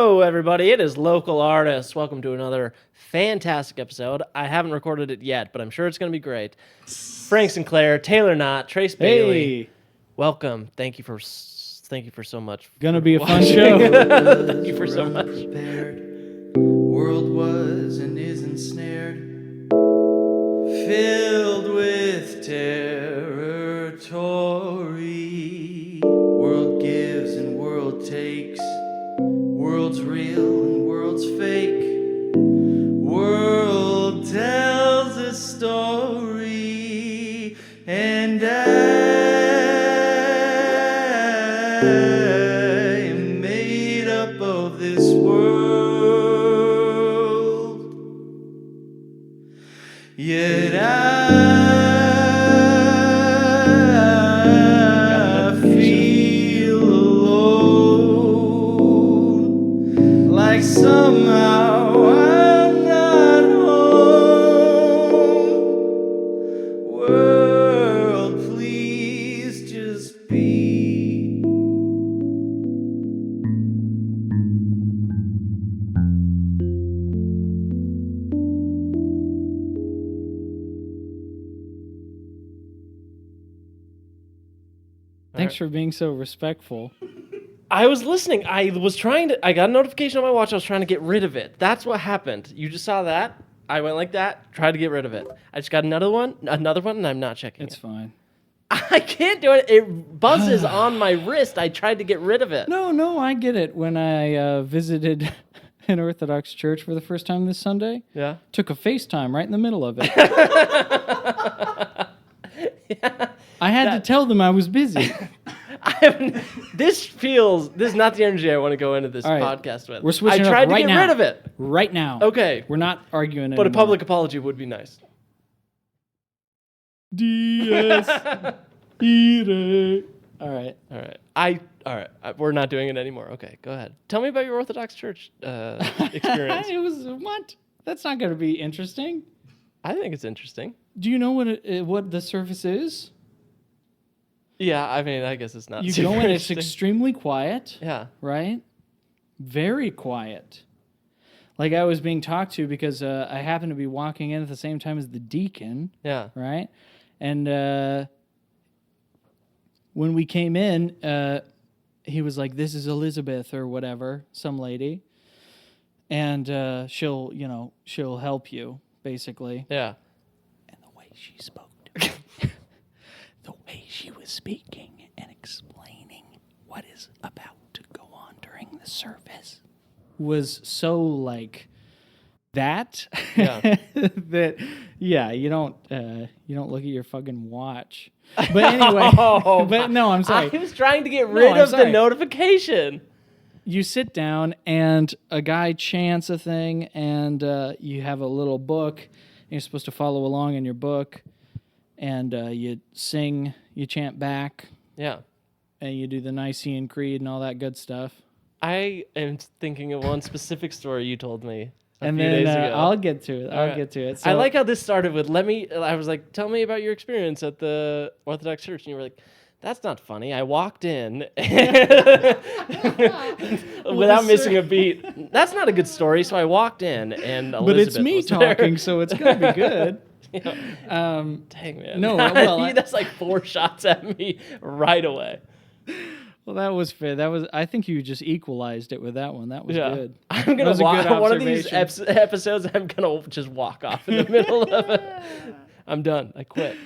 Hello, everybody. It is Local Artists. Welcome to another fantastic episode. I haven't recorded it yet, but I'm sure it's going to be great. Frank Sinclair, Taylor Knott, Trace Bailey. Hey, Welcome. Thank you for so much. gonna be a fun show. Thank you for so much. World was and is ensnared, filled with territory. World gives and world takes. World's real and world's fake. World tells a story, and I am made up of this world. Yet I feel alone, like somehow I'm not home. World, please just be. Thanks for being so respectful. I was listening. I got a notification on my watch. I was trying to get rid of it. That's what happened. You just saw that. I went like that, tried to get rid of it. I just got another one, and I'm not checking It's it. fine. I can't do it. It buzzes on my wrist. I tried to get rid of it. No, I get it. When I visited an Orthodox church for the first time this Sunday, Yeah. took a FaceTime right in the middle of it. I had to tell them I was busy. This is not the energy I want to go into this All right. podcast with. We're switching I it up tried right to get now. rid of it. Right now. Okay. We're not arguing But a anymore. public apology would be nice. DS. Ire. All right. All right. We're not doing it anymore. Okay, go ahead. Tell me about your Orthodox church experience. It was what? That's not going to be interesting. I think it's interesting. Do you know what the service is? Yeah, I mean, I guess it's not You super go in, it's interesting. extremely quiet, Yeah. right? Very quiet. Like I was being talked to because I happened to be walking in at the same time as the deacon, Yeah. right? And when we came in, he was like, "This is Elizabeth or whatever, some lady, and she'll help you, basically." Yeah. And the way she spoke to me, the way she was speaking and explaining what is about to go on during the service was so like that Yeah. that you don't look at your fucking watch. But anyway, Oh, but no, I'm sorry. I was trying to get rid I'm of the sorry. notification. You sit down and a guy chants a thing, and you have a little book, and you're supposed to follow along in your book, and you sing, you chant back, Yeah. and you do the Nicene Creed and all that good stuff. I am thinking of one specific story you told me a And few then days ago. I'll get to it. All right. So, I like how this started with, I was like, tell me about your experience at the Orthodox church. And you were like, that's not funny. I walked in without missing a beat. That's not a good story. So I walked in and Elizabeth but it's me was there. talking, so it's gonna be good. Yeah. Dang, man. No, well, that's like 4 shots at me right away. Well, that was fair. I think you just equalized it with that one. That was Yeah. good. I'm That going was to a good walk one of these observation. episodes. I'm going to just walk off in the middle of it. I'm done. I quit.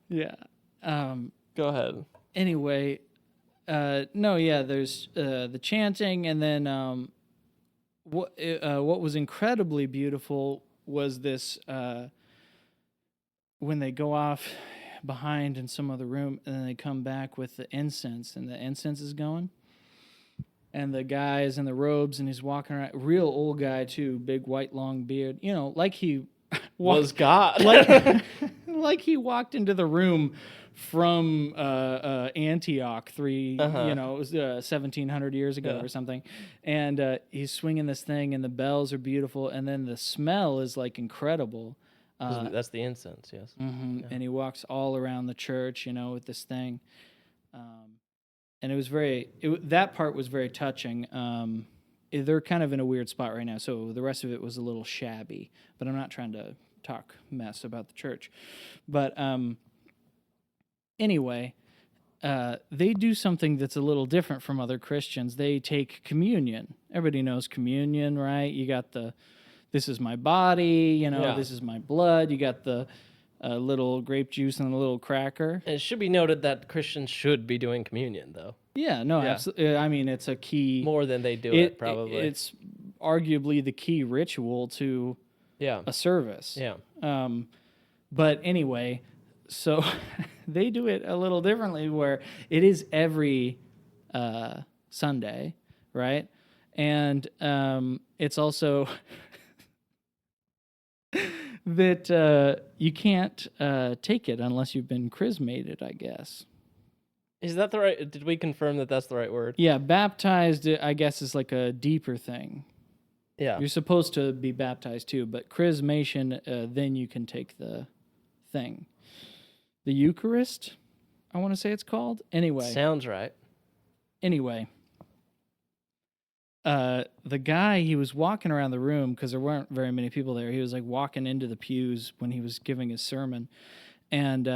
Yeah. Go ahead. Anyway, no, yeah. There's the chanting, and then what was incredibly beautiful was this when they go off behind in some other room, and then they come back with the incense, and the incense is going, and the guy is in the robes, and he's walking around, real old guy too, big white long beard, like he Was God. like he walked into the room from Antioch 1700 years ago or something, and he's swinging this thing, and the bells are beautiful, and then the smell is like incredible. That's the incense, yes. Mm-hmm. Yeah. And he walks all around the church, with this thing. And it was that part was very touching. they're kind of in a weird spot right now. So the rest of it was a little shabby, but I'm not trying to talk mess about the church. But anyway, they do something that's a little different from other Christians. They take communion. Everybody knows communion, right? You got this is my body, Yeah. this is my blood. You got the little grape juice and a little cracker. And it should be noted that Christians should be doing communion, though. Yeah, no, Yeah. absolutely. I mean, it's a key. More than they do it, probably. It's arguably the key ritual to yeah. a service. Yeah. But anyway, so they do it a little differently where it is every Sunday, right? And it's also that you can't take it unless you've been chrismated, I guess. Is that the right? Did we confirm that that's the right word? Yeah, baptized, I guess, is like a deeper thing. Yeah. You're supposed to be baptized too, but chrismation, then you can take the thing. The Eucharist, I want to say it's called. Sounds right. Anyway, the guy, he was walking around the room because there weren't very many people there. He was like walking into the pews when he was giving his sermon. And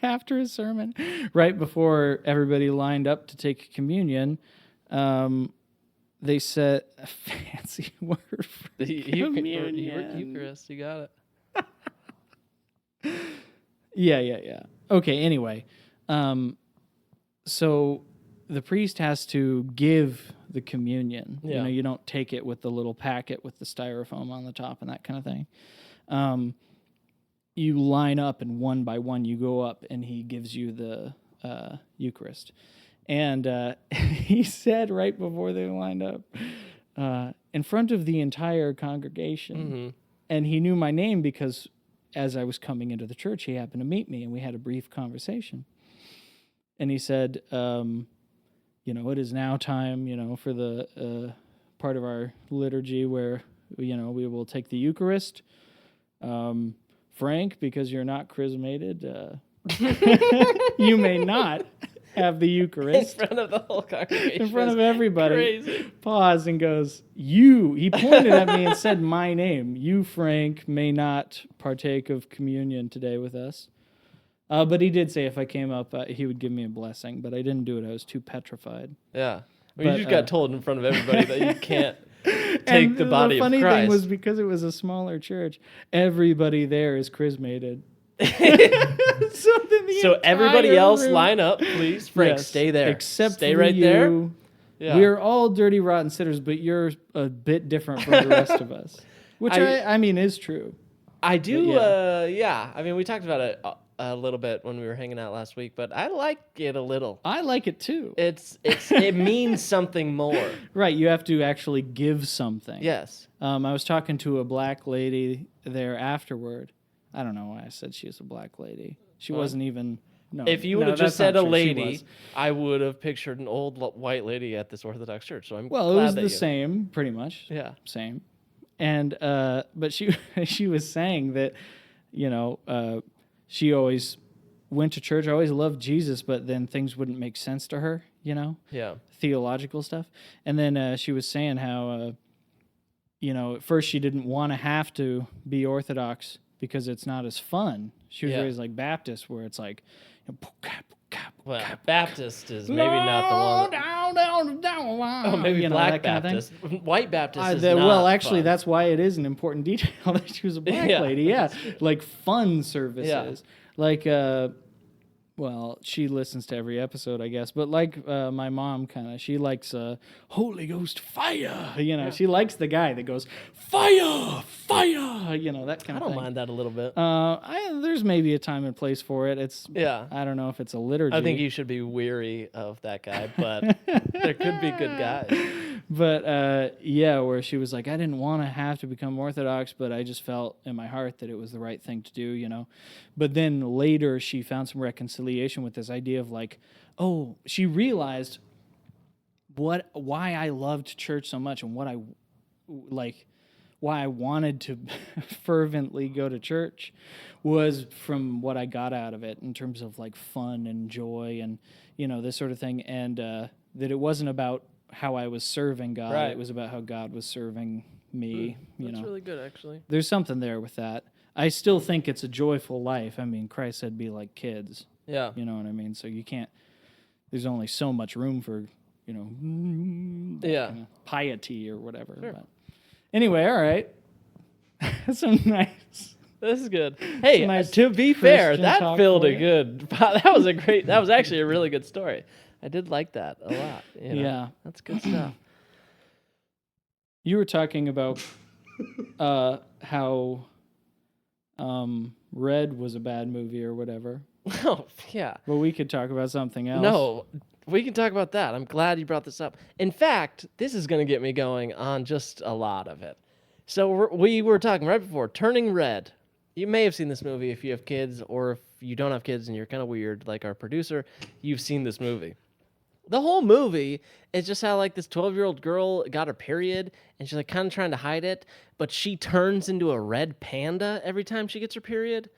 after his sermon, right before everybody lined up to take communion, they said a fancy word for communion. Eucharist, you got it. Yeah. Okay, anyway. So the priest has to give the communion. Yeah. You don't take it with the little packet with the styrofoam on the top and that kind of thing. You line up, and one by one you go up, and he gives you the Eucharist. And he said right before they lined up, in front of the entire congregation, and he knew my name because as I was coming into the church, he happened to meet me, and we had a brief conversation. And he said, it is now time, for the part of our liturgy where, we will take the Eucharist. Frank, because you're not chrismated, you may not have the Eucharist. In front of the whole congregation. In front of everybody. Crazy. Pause and goes, you. He pointed at me and said my name. You, Frank, may not partake of communion today with us. But he did say if I came up, he would give me a blessing. But I didn't do it. I was too petrified. Yeah. But, You just got told in front of everybody that you can't take and the body of funny Christ. thing was because it was a smaller church, everybody there is chrismated. So everybody else room, line up, please. Frank, Yes, stay there. Except stay for right you. there. Yeah. We're all dirty, rotten sinners, but you're a bit different from the rest of us. Which I mean is true. I do, But yeah. I mean, we talked about it a little bit when we were hanging out last week, but I like it a little. I like it too. It means something more. Right, you have to actually give something. Yes. I was talking to a black lady there afterward. I don't know why I said she was a black lady. She wasn't even. No. If you would have that's just said not a true. She lady, was. I would have pictured an old white lady at this Orthodox church. So I'm Well, glad it was that the same, pretty much. Yeah. Same. And but she was saying that, she always went to church, always loved Jesus, but then things wouldn't make sense to her, Yeah. theological stuff. And then she was saying how, at first she didn't want to have to be Orthodox because it's not as fun. She was Yeah. raised like Baptist, where it's like, Well, Baptist is maybe not the one. Oh, maybe Black that kind of thing. Baptist. White Baptist is Well, not actually, fun. that's why it is an important detail that she was a black Yeah. lady. Yeah, like fun services. Yeah. Like, she listens to every episode, I guess. But like my mom, kind of, she likes Holy Ghost fire. She likes the guy that goes fire, fire. That kind I of don't thing. mind that a little bit. There's maybe a time and place for it. It's Yeah. I don't know if it's a liturgy. I think you should be weary of that guy, but there could be good guys. But where she was like, I didn't want to have to become Orthodox, but I just felt in my heart that it was the right thing to do, But then later she found some reconciliation with this idea of like, she realized why I loved church so much and why I wanted to fervently go to church was from what I got out of it in terms of like fun and joy and, this sort of thing. And that it wasn't about how I was serving God. Right. It was about how God was serving me. You That's know, really good, actually. there's something there with that. I still think it's a joyful life. I mean, Christ said, "Be like kids." Yeah. You know what I mean? So you can't. There's only so much room for Yeah. kinda piety or whatever. Sure. But anyway, all right. Some nice. This is good. Hey, nice to be fair, Christian that talk filled for a you. good. That was a great. That was actually a really good story. I did like that a lot. You know? Yeah. That's good stuff. You were talking about how Red was a bad movie or whatever. Oh, yeah. Well, we could talk about something else. No, we can talk about that. I'm glad you brought this up. In fact, this is going to get me going on just a lot of it. So we were talking right before Turning Red. You may have seen this movie if you have kids, or if you don't have kids and you're kind of weird, like our producer, you've seen this movie. The whole movie is just how like this 12-year-old girl got her period and she's like kind of trying to hide it, but she turns into a red panda every time she gets her period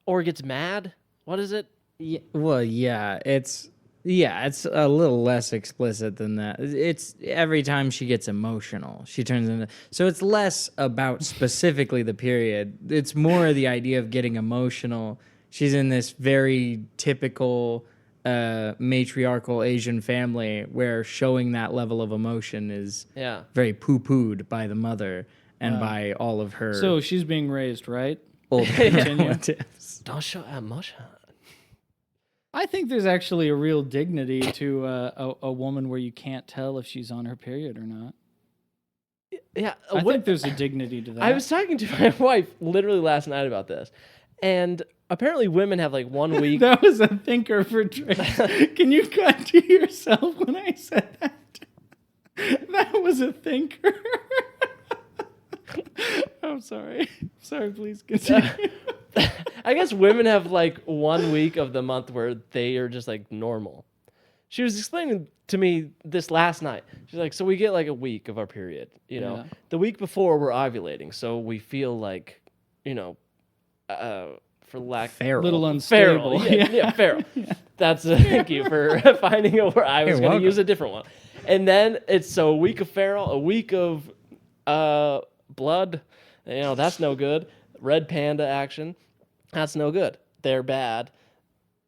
or gets mad. What is it? Yeah, well, yeah, it's a little less explicit than that. It's every time she gets emotional, she turns into. So it's less about specifically the period. It's more the idea of getting emotional. She's in this very typical matriarchal Asian family where showing that level of emotion is Yeah. very poo-pooed by the mother and by all of her So she's being raised, right? old relatives. Don't show emotion. I think there's actually a real dignity to a woman where you can't tell if she's on her period or not. Yeah. I think there's a dignity to that. I was talking to my wife literally last night about this, and apparently women have like 1 week. That was a thinker for Trace. Can you cut to yourself when I said that? That was a thinker. I'm sorry. Sorry, please continue. I guess women have like 1 week of the month where they are just like normal. She was explaining to me this last night. She's like, so we get like a week of our period, you know. Yeah. The week before we're ovulating, so we feel like, you know, for lack Feral. Little unstable. feral. Yeah, feral. That's thank you for finding a word. I was You're going to welcome. use a different one. And then it's so a week of feral, a week of blood. You know, that's no good. Red panda action. That's no good. They're bad.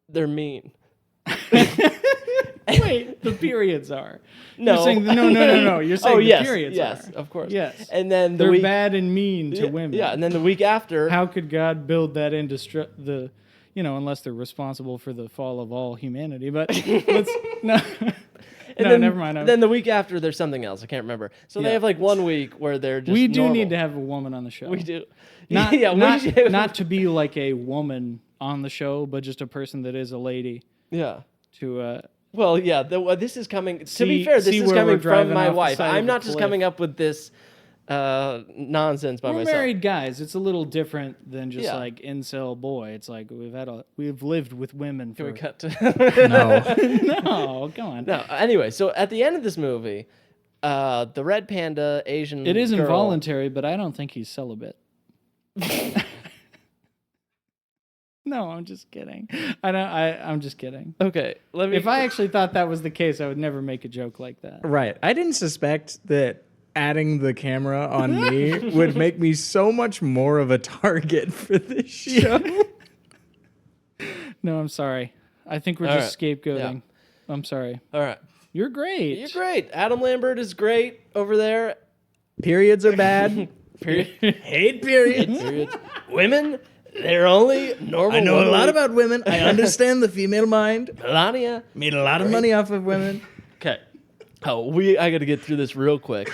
They're mean. Wait, the periods are. No. You're saying no. You're saying Oh, the yes. periods Yes, are. of course. Yes. And then the They're week. bad and mean to women. Yeah, and then the week after. How could God build that into unless they're responsible for the fall of all humanity? But let's no. No, then, never mind. Then the week after, there's something else. I can't remember. So they Yeah. have like 1 week where they're just we do normal. need to have a woman on the show. We do. Not, yeah, not, we do. not to be like a woman on the show, but just a person that is a lady Yeah. to Well, yeah. This is coming. To See- be fair, this see is where coming we're driving from my off the wife. side of I'm a not just cliff. coming up with this nonsense by we're myself. married guys. It's a little different than just Yeah. like incel boy. It's like we've lived with women Can for we cut to? No. no, come on. No. Anyway, so at the end of this movie, the red panda Asian. It is girl- involuntary, but I don't think he's celibate. No, I'm just kidding. I'm just kidding. Okay, let me. If I actually thought that was the case, I would never make a joke like that. Right. I didn't suspect that adding the camera on me would make me so much more of a target for this show. No, I'm sorry. I think we're All just scapegoating. I'm sorry. All right, You're great. you're great. Adam Lambert is great over there. Periods are bad. Hate periods. Women, they're only normal. I know a 1 lot week. about women. I understand the female mind. Melania. Made a lot of money off of women. Okay. I got to get through this real quick.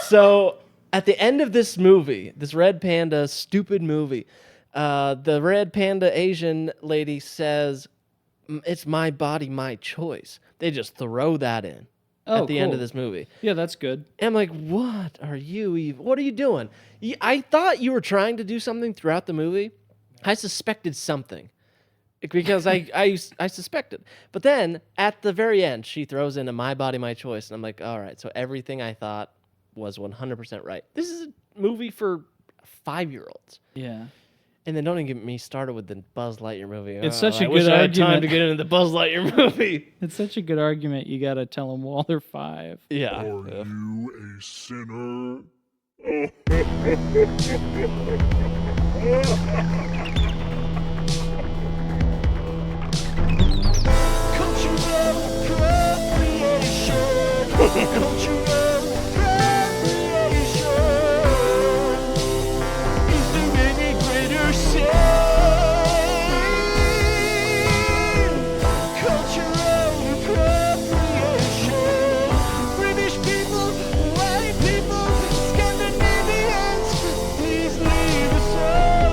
So at the end of this movie, this red panda stupid movie, the red panda Asian lady says, "It's my body, my choice." They just throw that in at the end of this movie. Yeah, that's good. And I'm like, what are you? What are you doing? I thought you were trying to do something throughout the movie. I suspected something. Because I suspected. But then, at the very end, she throws in a My Body, My Choice. And I'm like, all right, so everything I thought was 100% right. This is a movie for 5-year-olds. Yeah. And then don't even get me started with the Buzz Lightyear movie. It's such a I wish good I had time argument. to get into the Buzz Lightyear movie. It's such a good argument. You got to tell them while they're 5. Yeah. Are you a sinner? Cultural appropriation. Cultural appropriation. Is there any greater sin? Cultural appropriation. British people, white people, Scandinavians, please leave us all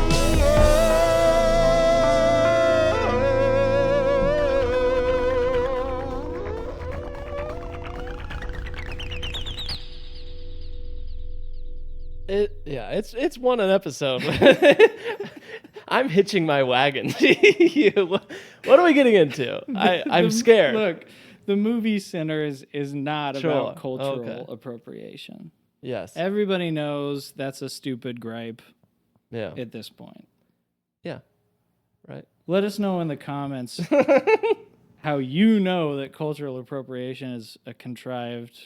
It's one an episode. I'm hitching my wagon to you. What are we getting into? I'm scared. Look, the movie Sinners is not Sure. about cultural Okay. appropriation. Yes. Everybody knows that's a stupid gripe Yeah. at this point. Yeah. Right. Let us know in the comments how you know that cultural appropriation is a contrived,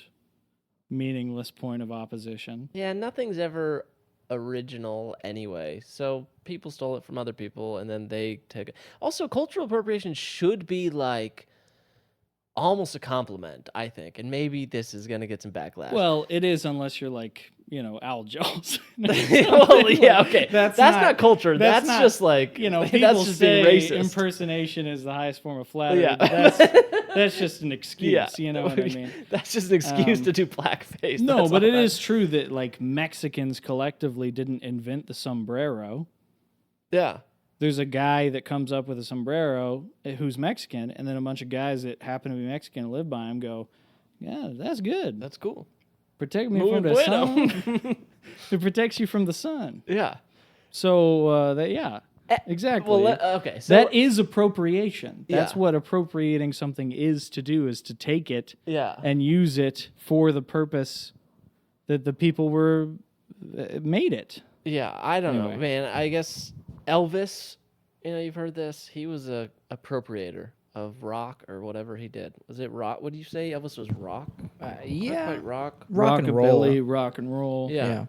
meaningless point of opposition. Yeah, nothing's ever original anyway. So people stole it from other people and then they took it. Also, cultural appropriation should be like almost a compliment, I think. And maybe this is going to get some backlash. Well, it is unless you're like, Al Jolson. Well, yeah, okay. That's not culture. That's not- just like, People that's just say being racist. impersonation is the highest form of flattery. Yeah. But that's just an excuse. Yeah. You know what I mean? That's just an excuse to do blackface. No, That's but all it that- is true that like Mexicans collectively didn't invent the sombrero. Yeah. There's a guy that comes up with a sombrero who's Mexican, and then a bunch of guys that happen to be Mexican and live by him go, yeah, that's good. That's cool. Protect me Muy from the bueno. sun. It protects you from the sun. Yeah. So, exactly. Well, okay. So that is appropriation. That's Yeah. what appropriating something is to do, is to take it yeah. and use it for the purpose that the people were made it. Yeah, I don't know, Anyway. man. I guess Elvis, you've heard this. He was a appropriator of rock or whatever he did. Was it rock? What do you say? Elvis was rock? Not Yeah. quite rock. Rock and roll. Rockabilly, rock and roll. Yeah. Yeah.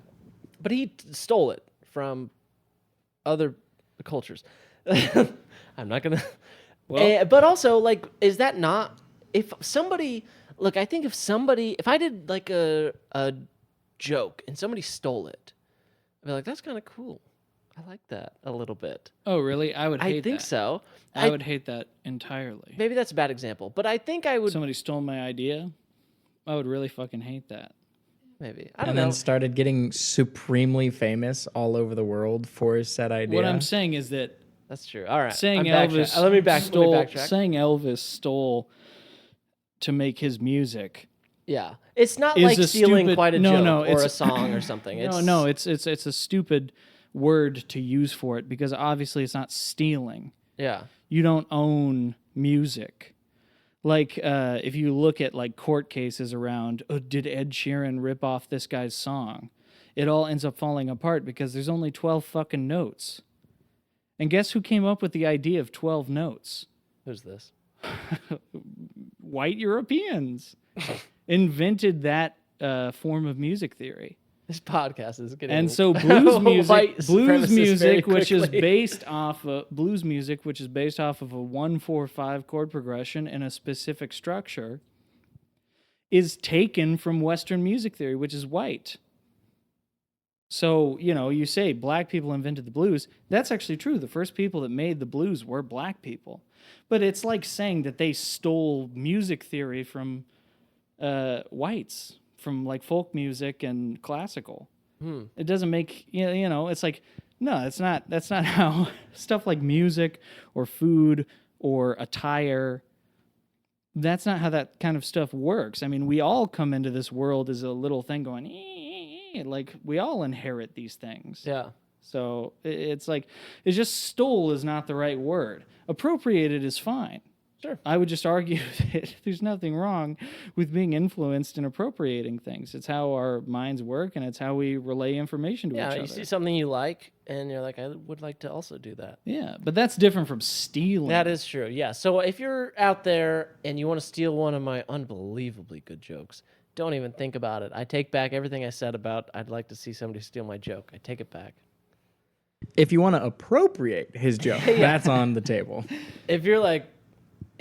But he stole it from other cultures. I'm not gonna. Well- But also, like, is that not? If somebody, look, I think if I did like a joke and somebody stole it, I'd be like, that's kind of cool. I like that a little bit. Oh, really? I would hate I think that. so. I would hate that entirely. Maybe that's a bad example, but I think I would. Somebody stole my idea. I would really fucking hate that. Maybe I don't And know. then started getting supremely famous all over the world for said idea. What I'm saying is that That's true. All right. saying I'm backtrack- Elvis Let me stole, backtrack. saying Elvis stole to make his music. Yeah, it's not is like a stealing stupid- quite a no, joke no, or it's- a song or something. No, it's a stupid word to use for it because obviously it's not stealing. yeah, You don't own music. Like if you look at like court cases around, did Ed Sheeran rip off this guy's song? It all ends up falling apart because there's only 12 fucking notes. And guess who came up with the idea of 12 notes? who's this? White Europeans invented that form of music theory. This podcast is getting And so white blues supremacist very music, which is quickly. based off of blues music, which is based off of a 1-4-5 chord progression in a specific structure, is taken from Western music theory, which is white. So, you say black people invented the blues. That's actually true. The first people that made the blues were black people. But it's like saying that they stole music theory from whites, from like folk music and classical. It doesn't make, it's like, no, that's not how stuff like music or food or attire, that's not how that kind of stuff works. I mean, we all come into this world as a little thing going, like we all inherit these things. Yeah, So it's like, it's just stole is not the right word. Appropriated is fine. Sure. I would just argue that there's nothing wrong with being influenced and appropriating things. It's how our minds work, and it's how we relay information to Yeah, each you other. see something you like, and you're like, I would like to also do that. Yeah, but that's different from stealing. That is true. Yeah. So if you're out there and you want to steal one of my unbelievably good jokes, don't even think about it. I take back everything I said about I'd like to see somebody steal my joke. I take it back. If you want to appropriate his joke, that's on the table. If you're like,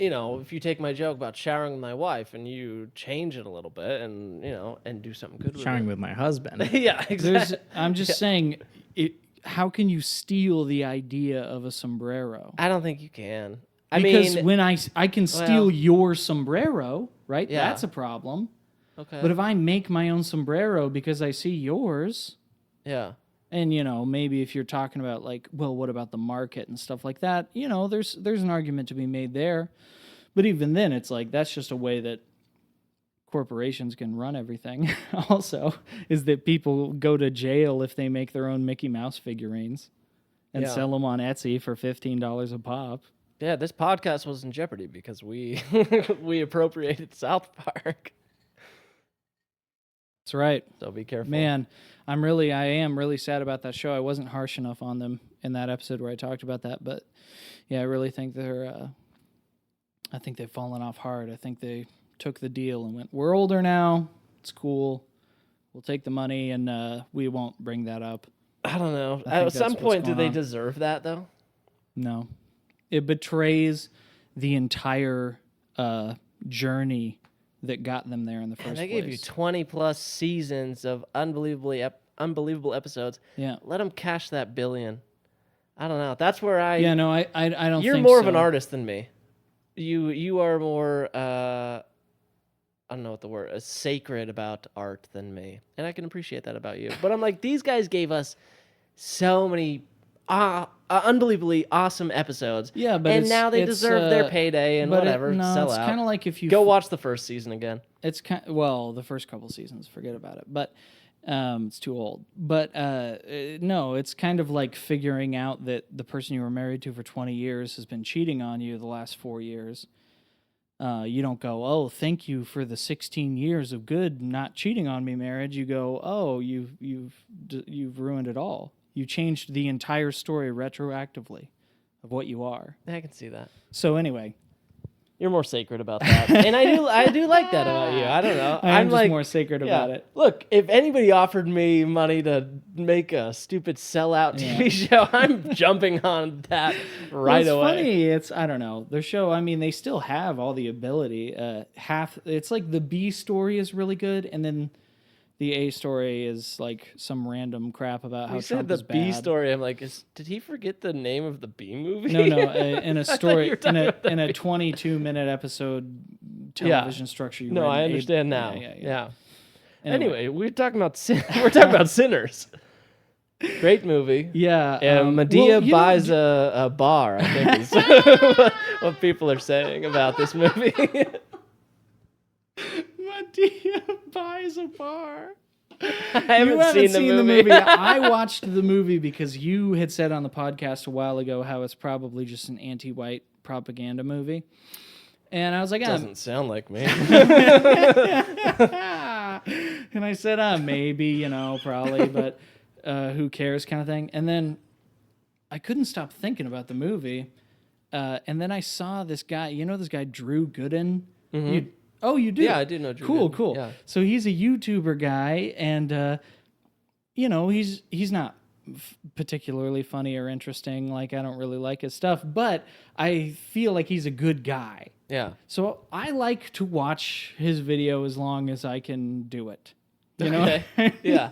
if you take my joke about showering with my wife and you change it a little bit and, and do something good with Showering it. with my husband. Yeah, exactly. I'm just saying, how can you steal the idea of a sombrero? I don't think you can. Because mean, when I can steal well- your sombrero, right? Yeah. That's a problem. okay. But if I make my own sombrero because I see yours, yeah. and maybe if you're talking about like, well, what about the market and stuff like that? There's an argument to be made there. But even then, it's like that's just a way that corporations can run everything. Also, is that people go to jail if they make their own Mickey Mouse figurines and Yeah. sell them on Etsy for $15 a pop. Yeah, this podcast was in jeopardy because we we appropriated South Park. That's right. So be careful. Man, I am really sad about that show. I wasn't harsh enough on them in that episode where I talked about that, but yeah, I really think I think they've fallen off hard. I think they took the deal and went, we're older now. It's cool. We'll take the money and we won't bring that up. I don't know. I think At some that's what's point, do going they on. deserve that though? No. It betrays the entire journey that got them there in the first And they place. gave you 20 plus seasons of unbelievable episodes. Yeah. Let them cash that billion. I don't know. That's where I. Yeah, no, I don't You're think more so. of an artist than me. You are more. I don't know what the word is. Sacred about art than me, and I can appreciate that about you. But I'm like, these guys gave us so many unbelievably awesome episodes. Yeah, but and it's- now they it's, deserve their payday and but whatever. no, sell it's out. kind of like if you Go watch the first season again. It's the first couple seasons, forget about it. But it's too old. But no, it's kind of like figuring out that the person you were married to for 20 years has been cheating on you the last 4 years. You don't go, oh, thank you for the 16 years of good not cheating on me marriage. You go, oh, you've ruined it all. You changed the entire story retroactively of what you are. I can see that. So anyway, You're more sacred about that, and I do like that about you. I don't know. I'm I'm just like more sacred about it. Look, if anybody offered me money to make a stupid sellout TV show, I'm jumping on that right Well, away. it's funny. It's I don't know. Their show. I mean, they still have all the ability. It's like the B story is really good, and then the A story is like some random crap about how You said Trump the is B bad. story. I'm like, did he forget the name of the B movie? No, in a thought story you were talking about the in a B. 22-minute episode television structure. You No, read I in understand now. Yeah. Yeah. Anyway. Anyway, we're talking about we're talking about Sinners. Great movie. Yeah. Medea well, you know, buys a bar, I think is what people are saying about this movie. Medea buys a bar. I haven't, You haven't seen the movie. I watched the movie because you had said on the podcast a while ago how it's probably just an anti-white propaganda movie. And I was like, Doesn't sound like me. and I said, maybe, probably, but who cares kind of thing. And then I couldn't stop thinking about the movie. And then I saw this guy, this guy, Drew Gooden? You do? Yeah, I do know Drew Cool, Gooden, cool. yeah. So he's a YouTuber guy, and, he's not particularly funny or interesting. Like, I don't really like his stuff, but I feel like he's a good guy. Yeah. So I like to watch his video as long as I can do it. You know? Okay. Yeah.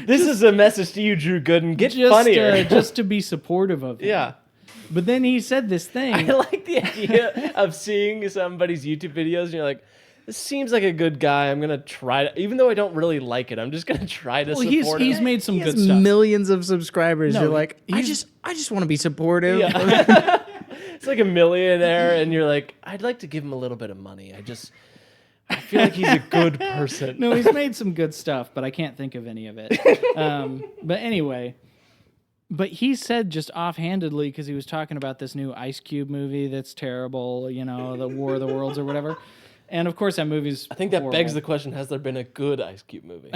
This is a message to you, Drew Gooden. Get just, funnier. just to be supportive of him. Yeah. But then he said this thing. I like the idea of seeing somebody's YouTube videos and you're like, this seems like a good guy. I'm going to try to, even though I don't really like it, I'm just going to try to Well, support he's him. made some He has good stuff. millions of subscribers. No, You're like, I he's- just want to be supportive. Yeah. It's like a millionaire and you're like, I'd like to give him a little bit of money. I feel like he's a good person. No, he's made some good stuff, but I can't think of any of it. But anyway, But he said just offhandedly, because he was talking about this new Ice Cube movie that's terrible, you know, the War of the Worlds or whatever. And of course, that movie's. I think that horrible. begs the question: has there been a good Ice Cube movie?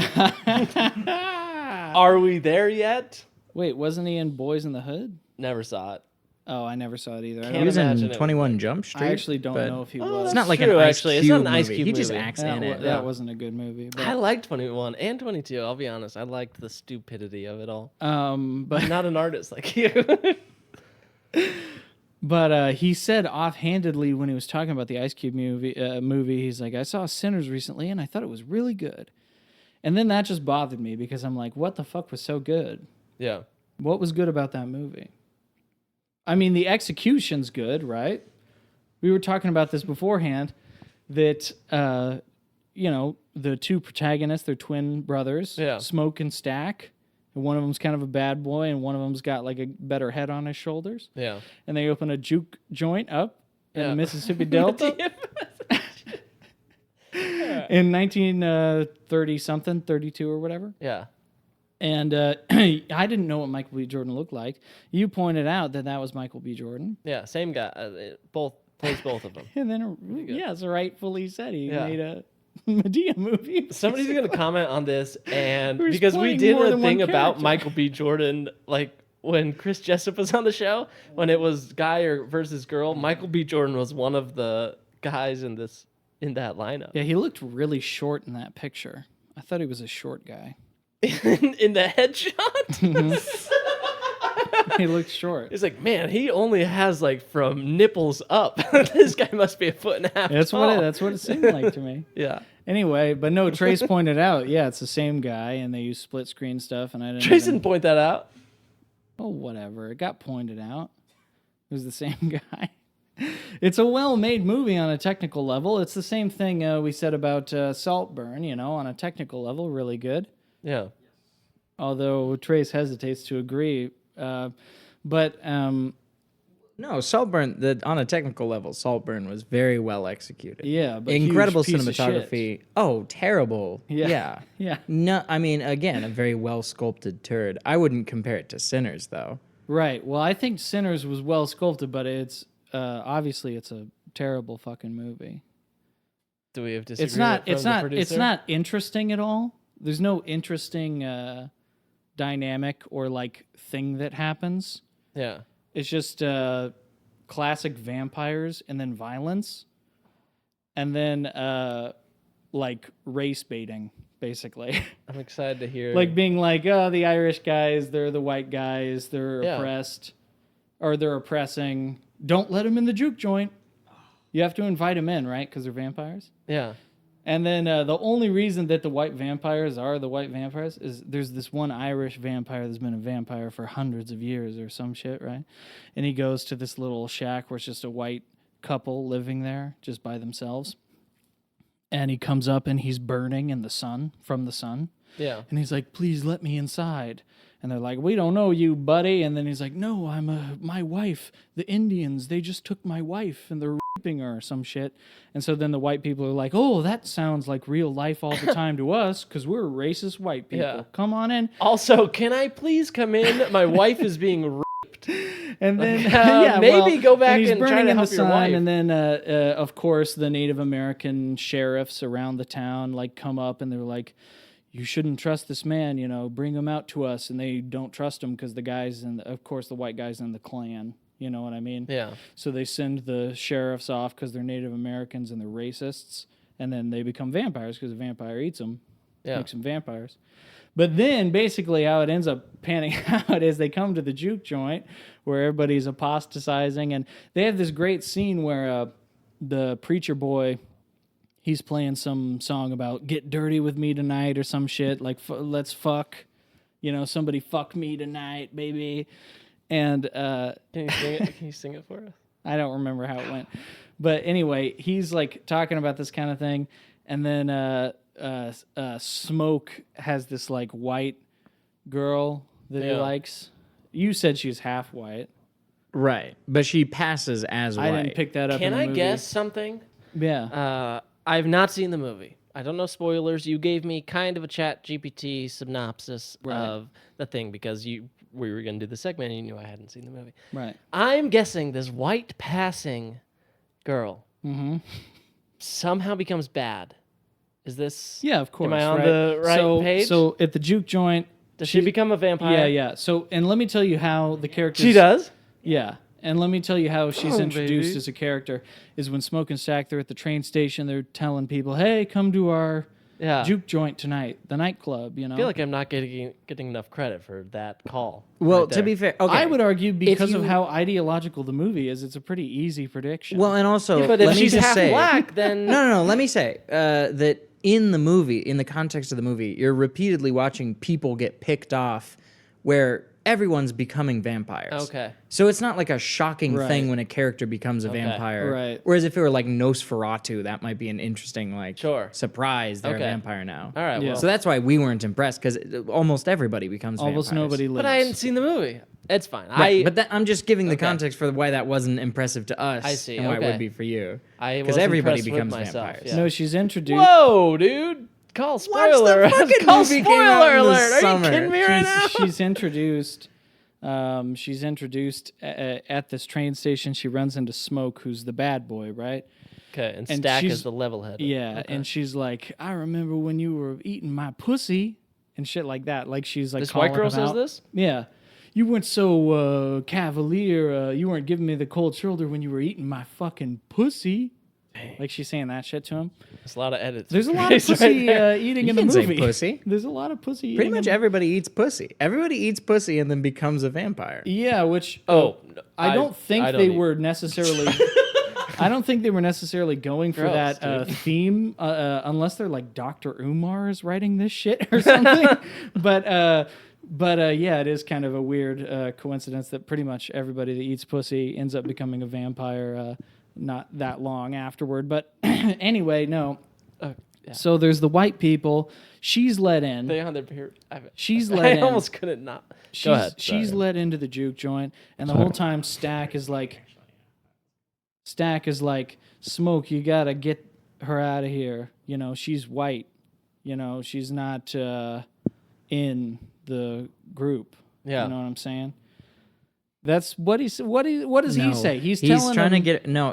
Are we there yet? Wait, wasn't he in Boys in the Hood? Never saw it. Oh, I never saw it either. I Can't He don't- was imagine in it 21 Jump Street. I actually don't but know if he Oh, was. It's not like True, an Ice actually. Cube It's not an movie. Ice Cube He just movie. acts that, in it. that wasn't a good movie. But, I liked 21 and 22. I'll be honest. I liked the stupidity of it all. but I'm not an artist like you. But he said offhandedly when he was talking about the Ice Cube movie, he's like, I saw Sinners recently and I thought it was really good. And then that just bothered me because I'm like, what the fuck was so good? Yeah. What was good about that movie? I mean, the execution's good, right? We were talking about this beforehand, that, you know, the two protagonists, they're twin brothers, Yeah. Smoke and Stack. And one of them's kind of a bad boy, and one of them's got like a better head on his shoulders. Yeah. And they open a juke joint up in Yeah. the Mississippi Delta in 1930 something, 32 or whatever. Yeah. And I didn't know what Michael B. Jordan looked like. You pointed out that that was Michael B. Jordan. Yeah. Same guy. Plays both of them. And then, yes, rightfully said he Yeah. made a Medea movie. Somebody's gonna comment on this, and Who's because we playing did more a than thing one about character. Michael B. Jordan, like when Chris Jessup was on the show, when it was guy versus girl, Michael B. Jordan was one of the guys in that lineup. Yeah, he looked really short in that picture. I thought he was a short guy. In the headshot, He looked short. it's like, man, he only has like from nipples up. This guy must be a foot and a half. That's tall. what it seemed like to me. Yeah. Anyway, but no, Trace pointed out, yeah, it's the same guy, and they use split screen stuff, and I didn't. Trace even- didn't point that out. Oh, whatever. It got pointed out. It was the same guy. It's a well-made movie on a technical level. It's the same thing we said about Saltburn, you know, on a technical level, really good. Yeah. Although Trace hesitates to agree. But No, Saltburn, on a technical level, Saltburn was very well executed. yeah, but Incredible huge piece of shit. cinematography. Oh, terrible. Yeah. Yeah. Yeah. No, I mean, again, a very well sculpted turd. I wouldn't compare it to Sinners, though. Right. Well, I think Sinners was well sculpted, but it's obviously it's a terrible fucking movie. Do we have disagreement? It's not. from It's the not. producer? It's not interesting at all. There's no interesting dynamic or like thing that happens. Yeah. It's just classic vampires and then violence, and then like race baiting, basically. I'm excited to hear. Like being like, oh, the Irish guys, they're the white guys, they're Yeah. oppressed, or they're oppressing. Don't let them in the juke joint. You have to invite them in, right? Because they're vampires. yeah. And then the only reason that the white vampires are the white vampires is there's this one Irish vampire that's been a vampire for hundreds of years or some shit, right? And he goes to this little shack where it's just a white couple living there just by themselves. And he comes up and he's burning in the sun, from the sun. Yeah. And he's like, please let me inside. And they're like, we don't know you, buddy. And then he's like, no, I'm my wife. The Indians, they just took my wife and they're raping her or some shit. And so then the white people are like, oh, that sounds like real life all the time to us because we're racist white people. Yeah. Come on in. Also, can I please come in? My wife is being raped. And then maybe go back he's and try burning to in help the your sun, wife. And then, of course, the Native American sheriffs around the town like come up and they're like, you shouldn't trust this man, you know, bring him out to us. And they don't trust him because the guys, and of course, the white guys in the Klan, you know what I mean? Yeah. So they send the sheriffs off because they're Native Americans and they're racists. And then they become vampires because a vampire eats them, Yeah. makes them vampires. But then basically how it ends up panning out is they come to the juke joint where everybody's apostatizing. And they have this great scene where the preacher boy, he's playing some song about get dirty with me tonight or some shit, like let's fuck, you know, somebody fuck me tonight, baby. And Can you sing it? Can you sing it for us? I don't remember how it went. But anyway, he's like talking about this kind of thing. And then Smoke has this like white girl that he Yeah. likes. You said she's half white. Right. But she passes as white. I didn't pick that up Can in the I movie. guess something? Yeah. I've not seen the movie. I don't know spoilers. You gave me kind of a Chat GPT synopsis of the thing because we were going to do the segment and you knew I hadn't seen the movie. Right. I'm guessing this white passing girl somehow becomes bad. Is this? Yeah, of course. Am I on right? the right page? So at the juke joint, Does she become a vampire? yeah, yeah. So, and let me tell you how the character. She does? Yeah. And let me tell you how she's Oh, introduced baby. as a character is when Smoke and Stack, they're at the train station, they're telling people, hey, come to our Yeah. juke joint tonight, the nightclub, you know. I feel like I'm not getting enough credit for that call. Well, right to there. be fair, okay. I would argue because of you- how ideological the movie is, it's a pretty easy prediction. Well, and also, But if let me she's just half say, black, then no. Let me say that in the movie, in the context of the movie, you're repeatedly watching people get picked off, where everyone's becoming vampires. Okay. So it's not like a shocking Right. thing when a character becomes a vampire. Right. Whereas if it were like Nosferatu, that might be an interesting Sure. surprise. They're Okay. a vampire now. All right. Yeah. Well, So that's why we weren't impressed because almost everybody becomes almost vampires. nobody lives. but I hadn't seen the movie. It's fine. Right, but I'm just giving the Okay. context for why that wasn't impressive to us. I see, And why it okay. would be for you. I Because was everybody impressed with becomes myself, vampires. yeah. No, she's introduced. Whoa, dude! Call spoiler. the fucking Call movie came out spoiler in the alert. Are summer. you kidding me right now? She's introduced. She's introduced at this train station. She runs into Smoke, who's the bad boy, right? Okay, and And Stack she's- is the level head. Yeah, and she's like, "I remember when you were eating my pussy," and shit like that. Like she's like, This white calling girl him says out. this? Yeah, you weren't so cavalier. You weren't giving me the cold shoulder when you were eating my fucking pussy. Like she's saying that shit to him. There's a lot of edits. There's a lot of right pussy there. eating You in the can say movie. pussy. There's a lot of pussy. Pretty eating much in- everybody eats pussy. Everybody eats pussy and then becomes a vampire. Yeah, which Oh, no, I don't think I don't they eat. were necessarily. I don't think they were necessarily going for Gross, that theme, unless they're like Dr. Umar is writing this shit or something. but yeah, it is kind of a weird coincidence that pretty much everybody that eats pussy ends up becoming a vampire not that long afterward. But anyway, no. Yeah. So there's the white people. She's let in. They on their period. She's I let in. almost couldn't not. She's, Go ahead. she's sorry. let into the juke joint, and the whole time Stack is like, Smoke, you gotta get her out of here. You know, she's white. You know, she's not in the group. Yeah. You know what I'm saying? That's what he. What does he No, say? He's he's telling trying to him get no.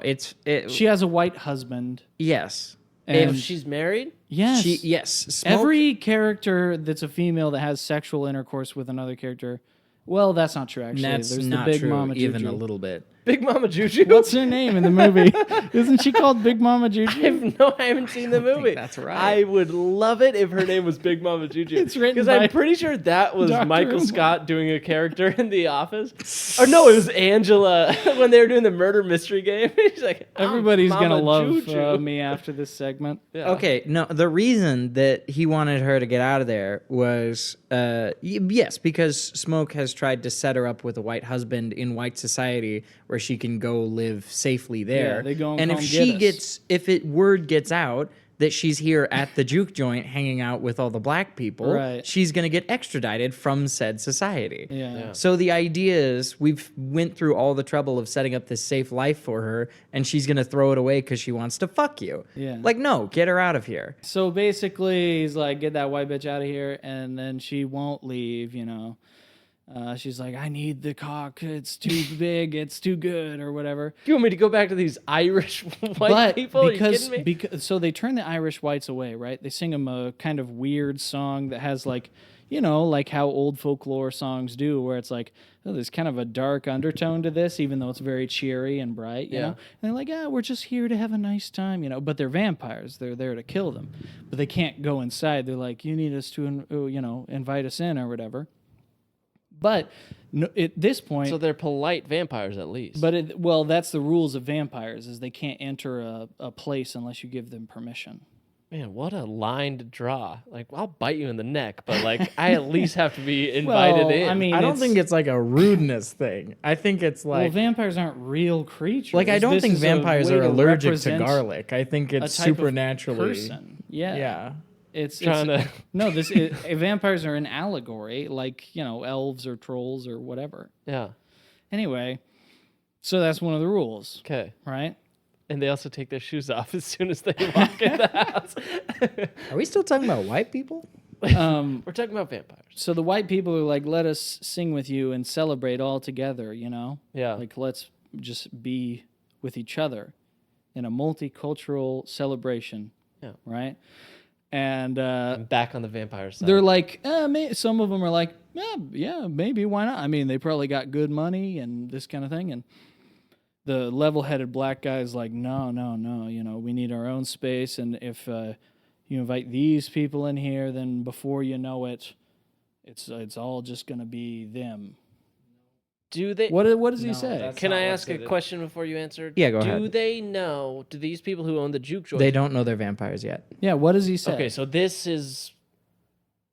she has a white husband. Yes. And If she's married, yes, Yes. Smoke, every character that's a female that has sexual intercourse with another character. Well, that's not true. Actually, that's there's not the Big true Mama even Juju. a little bit. Big Mama Juju. What's her name in the movie? Isn't she called Big Mama Juju? I haven't seen the don't think movie. that's right. I would love it if her name was Big Mama Juju. It's written because by I'm pretty sure that was Dr. Michael Umar. Scott doing a character in The Office. Or no, it was Angela when they were doing the murder mystery game. She's like, "I'm Everybody's Mama gonna love Juju." me after this segment. Yeah. Okay, no, the reason that he wanted her to get out of there was, yes, because Smoke has tried to set her up with a white husband in white society where she can go live safely there. Yeah, they go and and if come she get us. word gets out that she's here at the juke joint hanging out with all the black people, Right. she's going to get extradited from said society. Yeah. So the idea is we've went through all the trouble of setting up this safe life for her, and she's gonna throw it away because she wants to fuck you. Yeah. Like, no, get her out of here. So basically, he's like, "Get that white bitch out of here," and then she won't leave. You know, she's like, "I need the cock. It's too big. It's too good, or whatever." You want me to go back to these Irish white But people? Are you because kidding me? because so they turn the Irish whites away, right? They sing them a kind of weird song that has like, you know, like how old folklore songs do, where it's like, oh, there's kind of a dark undertone to this, even though it's very cheery and bright, you Yeah. know. And they're like, "Yeah, we're just here to have a nice time," you know. But they're vampires; they're there to kill them, but they can't go inside. They're like, "You need us to, you know, invite us in or whatever." But no, at this point, So they're polite vampires at least. but well, that's the rules of vampires: is they can't enter a place unless you give them permission. man, what a line to draw. Like, I'll bite you in the neck, but like, I at least have to be invited Well, in. I mean, I don't think it's like a rudeness thing. I think it's well, like vampires aren't real creatures. I don't This think is a vampires way are to allergic to represent garlic. I think a it's type of supernaturally. person. Yeah, Yeah. It's Trying to- no. Vampires are an allegory, like, you know, elves or trolls or whatever. yeah. Anyway, so that's one of the rules, Okay. right? And they also take their shoes off as soon as they walk in the house. Are we still talking about white people? We're talking about vampires. So the white people are like, let us sing with you and celebrate all together, Yeah. Like, let's just be with each other in a multicultural celebration. Yeah. Right? And I'm back on the vampire side. they're like, some of them are like, yeah, maybe, why not? I mean, they probably got good money and this kind of thing. And the level-headed black guy is like, no, we need our own space. And if you invite these people in here, then before you know it, it's all just going to be them. Do they? What does he say? that's- Can not I what ask a it is. question before you answer? Yeah, go Do ahead. they know? Do these people who own the juke joint? They don't know they're vampires yet. Yeah, what does he say? Okay, so this is.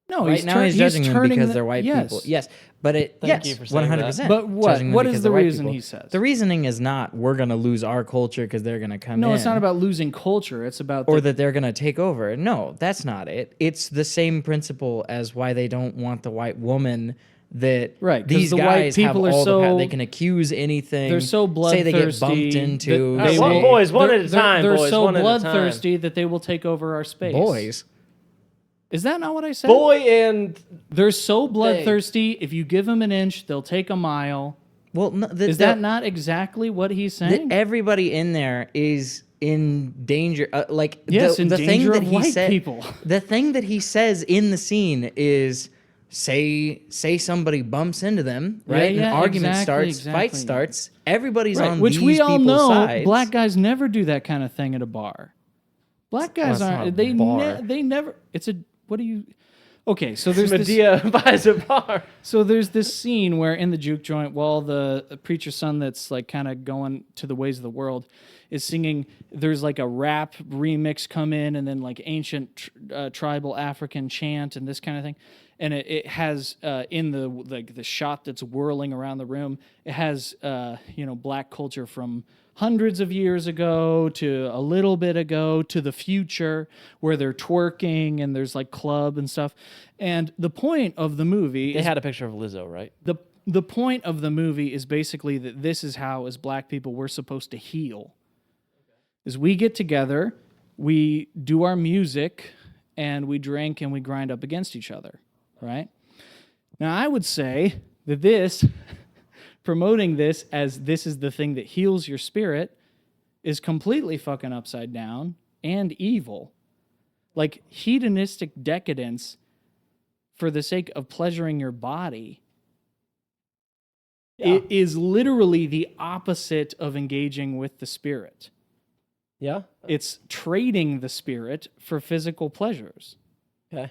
no, Right now he's judging them turning because the- they're white yes. people. Yes, but Thank you for saying 100%. But what? Judging them What because is they're the white reason people. he says? The reasoning is not we're going to lose our culture because they're going to come in. No, it's not about losing culture. It's about or that they're going to take over. No, that's not it. It's the same principle as why they don't want the white woman that Right, 'cause these the white guys have people are all the so- they can accuse anything. they're so say they get bumped bloodthirsty into. that All right, they one will- boys, one they're- at a time, They're boys, so one at a time. bloodthirsty that they will take over our space. boys. Is that not what I said? Boy and They're so bloodthirsty. If you give them an inch, they'll take a mile. Well, no, Is that not exactly what he's saying? everybody in there is in danger? Like Yes, in the danger thing that of he white said, people. The thing that he says in the scene is. Say somebody bumps into them, right? yeah, An argument exactly, starts, fight exactly. starts. Everybody's Right, on which these we all people's know, sides. black guys never do that kind of thing at a bar. Black guys it's not a aren't. They bar. they never. It's a. What do you? Okay, so there's this. Medea buys a bar. So there's this scene where in the juke joint, while the preacher's son that's like kind of going to the ways of the world is singing, there's like a rap remix come in and then like ancient tribal African chant and this kind of thing. And it has in the like the shot that's whirling around the room, it has black culture from hundreds of years ago to a little bit ago to the future where they're twerking and there's like club and stuff. And the point of the movie They is had a picture of Lizzo, right? the point of the movie is basically that this is how, as black people, we're supposed to heal. Is we get together, we do our music, and we drink and we grind up against each other, right? Now, I would say that this, promoting this as this is the thing that heals your spirit, is completely fucking upside down and evil. Like hedonistic decadence for the sake of pleasuring your body. It is literally the opposite of engaging with the spirit. Yeah. It's trading the spirit for physical pleasures. Okay.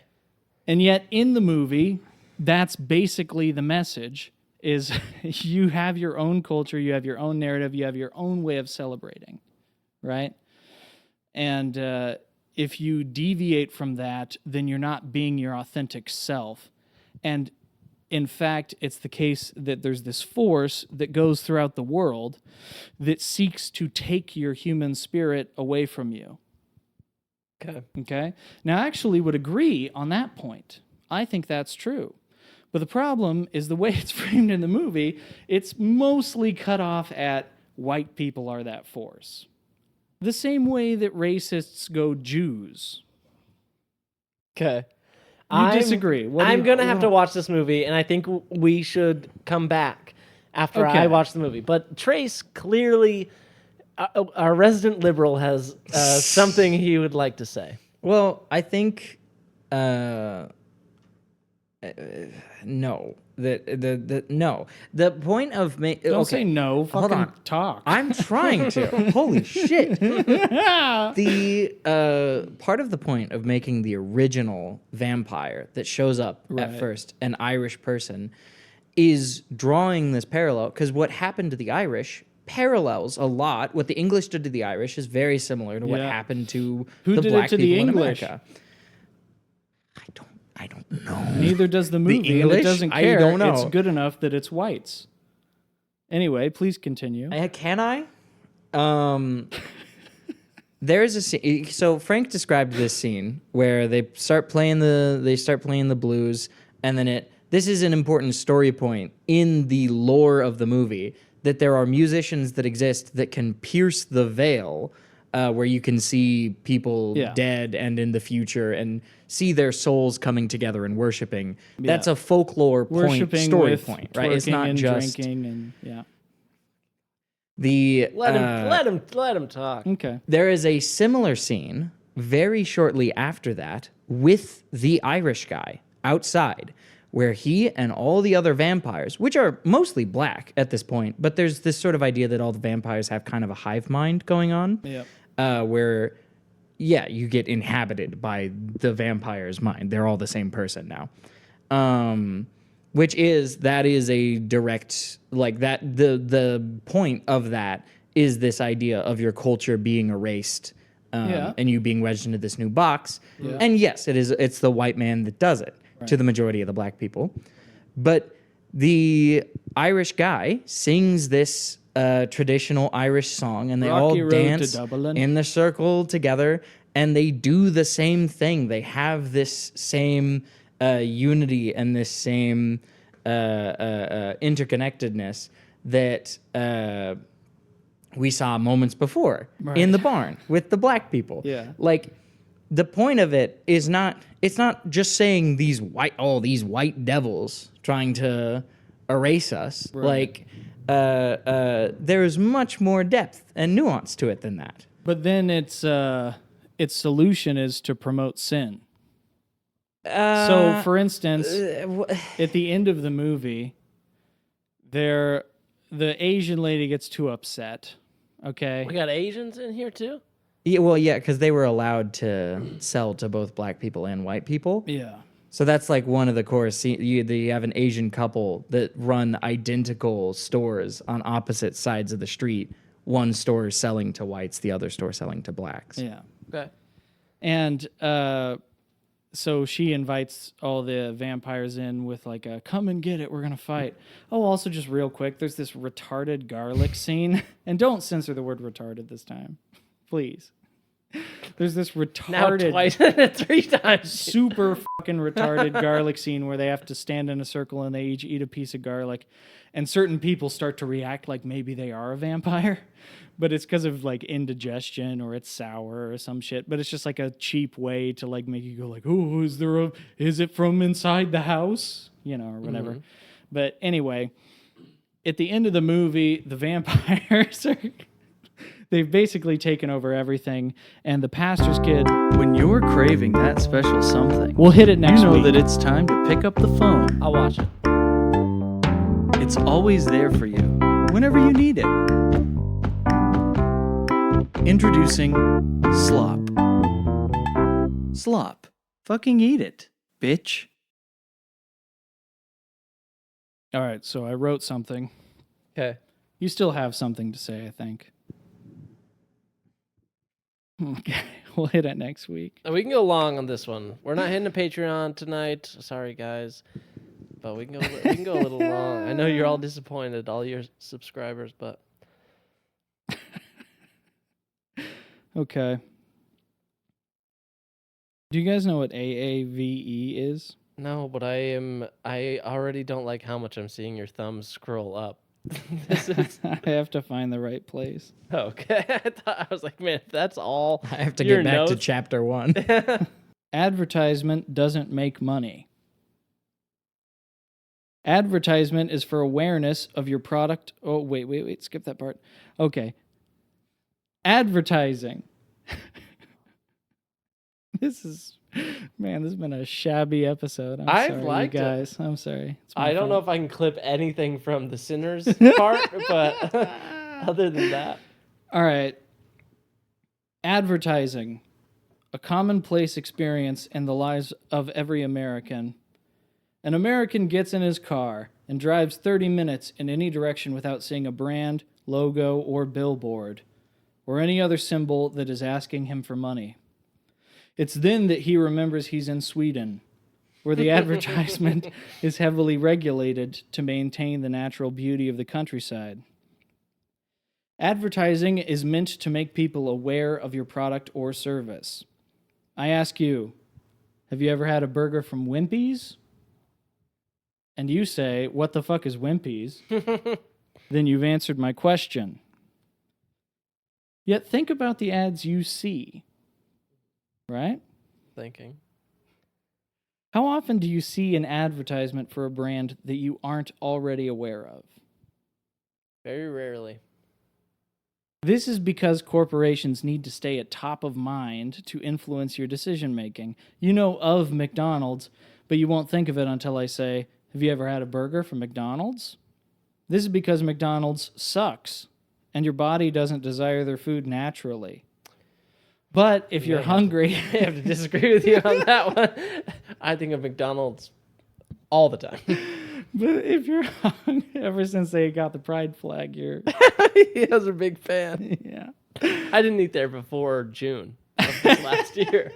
And yet in the movie, that's basically the message is you have your own culture, you have your own narrative, you have your own way of celebrating, right? And if you deviate from that, then you're not being your authentic self. And in fact, it's the case that there's this force that goes throughout the world that seeks to take your human spirit away from you. Okay. Okay? Now, I actually would agree on that point. I think that's true. But the problem is the way it's framed in the movie, it's mostly cut off at white people are that force. The same way that racists go Jews. Okay. You disagree. What do I'm you- going to have to watch this movie, and I think we should come back after Okay. I watch the movie. But Trace, clearly, our resident liberal, has something he would like to say. Well, I think no. No. The point of Don't say no. Fucking on. talk. I'm trying to. Holy shit. The part of the point of making the original vampire that shows up at Right. first, an Irish person, is drawing this parallel because what happened to the Irish parallels a lot. What the English did to the Irish is very similar to what Yeah. happened to Who the did it black to the people in English? America. I don't know. Neither does the movie. And English? it doesn't I care. don't know. It's good enough that it's whites. Anyway, please continue. Can I? There is a scene. So Frank described this scene where they start playing the blues, and then this is an important story point in the lore of the movie that there are musicians that exist that can pierce the veil, where you can see people Yeah. dead and in the future and see their souls coming together and worshiping. That's a folklore point, Worshipping story with point, right? It's twerking not and just drinking and yeah. the. Let him talk. Okay. There is a similar scene very shortly after that with the Irish guy outside, where he and all the other vampires, which are mostly black at this point, but there's this sort of idea that all the vampires have kind of a hive mind going on, where, yeah, you get inhabited by the vampire's mind. They're all the same person now. That is a direct, like that, the point of that is this idea of your culture being erased, and you being wedged into this new box. And yes, it's the white man that does it to the majority of the black people. But the Irish guy sings this traditional Irish song, and they Rocky all Road to dance Dublin. in the circle together, and they do the same thing. They have this same unity and this same interconnectedness that we saw moments before in the barn with the black people. Yeah. Like, the point of it is not, it's not just saying these white devils trying to erase us. Like, there's much more depth and nuance to it than that. But then its solution is to promote sin. So, for instance, at the end of the movie, the Asian lady gets too upset. Okay. We got Asians in here too? Yeah, well, yeah, because they were allowed to sell to both black people and white people. Yeah. So that's like one of the core scenes. You have an Asian couple that run identical stores on opposite sides of the street. One store is selling to whites, the other store selling to blacks. Yeah. Okay. And so she invites all the vampires in with like a come and get it, we're gonna fight. Oh, also just real quick, there's this retarded garlic scene. And don't censor the word retarded this time. Please. There's this Now retarded twice, 3 times. super fucking retarded garlic scene where they have to stand in a circle and they each eat a piece of garlic, and certain people start to react like maybe they are a vampire, but it's because of like indigestion or it's sour or some shit. But it's just like a cheap way to like make you go like, oh, is it from inside the house, or whatever. But anyway, at the end of the movie, the vampires they've basically taken over everything, and the pastor's kid. When you're craving that special something, We'll hit it next you know week. that it's time to pick up the phone. I'll watch it. It's always there for you, whenever you need it. Introducing Slop. Slop. Fucking eat it, bitch. All right, so I wrote something. Okay. You still have something to say, I think. Okay, we'll hit it next week. We can go long on this one. We're not hitting a Patreon tonight. Sorry, guys. But we can go a little long. I know you're all disappointed, all your subscribers, but Okay. Do you guys know what AAVE is? no, but I already don't like how much I'm seeing your thumbs scroll up. This is I have to find the right place. okay. I was like, man, if that's all. I have to your get back to notes- chapter 1. Advertisement doesn't make money. Advertisement is for awareness of your product. Oh, wait, skip that part. Okay. Advertising. This has been a shabby episode. I've sorry, liked it. you guys. I'm sorry. It's my I don't know fault. if I can clip anything from the sinners part, but other than that, All right. Advertising, a commonplace experience in the lives of every American. An American gets in his car and drives 30 minutes in any direction without seeing a brand, logo, or billboard, or any other symbol that is asking him for money. It's then that he remembers he's in Sweden, where the advertisement is heavily regulated to maintain the natural beauty of the countryside. Advertising is meant to make people aware of your product or service. I ask you, have you ever had a burger from Wimpy's? And you say, what the fuck is Wimpy's? then you've answered my question. Yet think about the ads you see, right? Thinking. How often do you see an advertisement for a brand that you aren't already aware of? Very rarely. This is because corporations need to stay at top of mind to influence your decision making. You know of McDonald's, but you won't think of it until I say, have you ever had a burger from McDonald's? This is because McDonald's sucks, and your body doesn't desire their food naturally. But if you're hungry... I have to disagree with you on that one. I think of McDonald's all the time. But if you're hungry, ever since they got the pride flag, you're... He was a big fan. Yeah. I didn't eat there before June of this last year.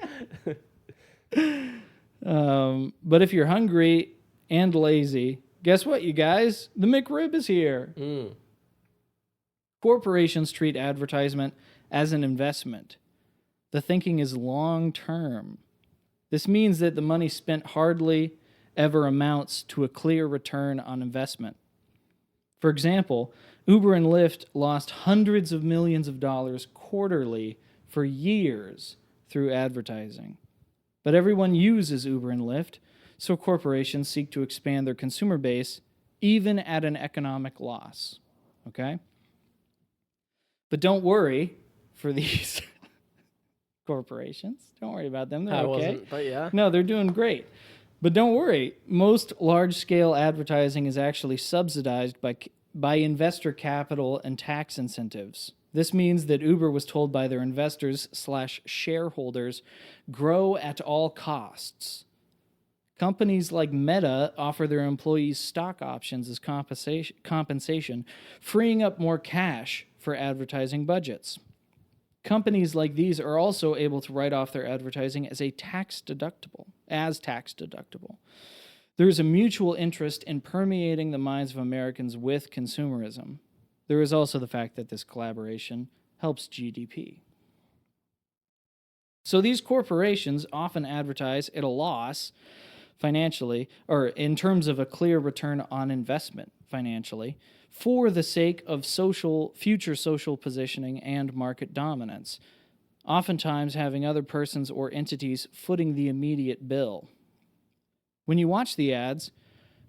But if you're hungry and lazy, guess what, you guys? The McRib is here. Corporations treat advertisement as an investment. The thinking is long term. This means that the money spent hardly ever amounts to a clear return on investment. For example, Uber and Lyft lost hundreds of millions of dollars quarterly for years through advertising. But everyone uses Uber and Lyft, so corporations seek to expand their consumer base even at an economic loss. Okay? But don't worry for these corporations. Don't worry about them. They're I okay. wasn't, but yeah. No, they're doing great. But don't worry. Most large-scale advertising is actually subsidized by investor capital and tax incentives. This means that Uber was told by their investors/shareholders, grow at all costs. Companies like Meta offer their employees stock options as compensation, freeing up more cash for advertising budgets. Companies like these are also able to write off their advertising as tax deductible. There is a mutual interest in permeating the minds of Americans with consumerism. There is also the fact that this collaboration helps GDP. So these corporations often advertise at a loss financially, or in terms of a clear return on investment financially, for the sake of future social positioning and market dominance, oftentimes having other persons or entities footing the immediate bill. When you watch the ads,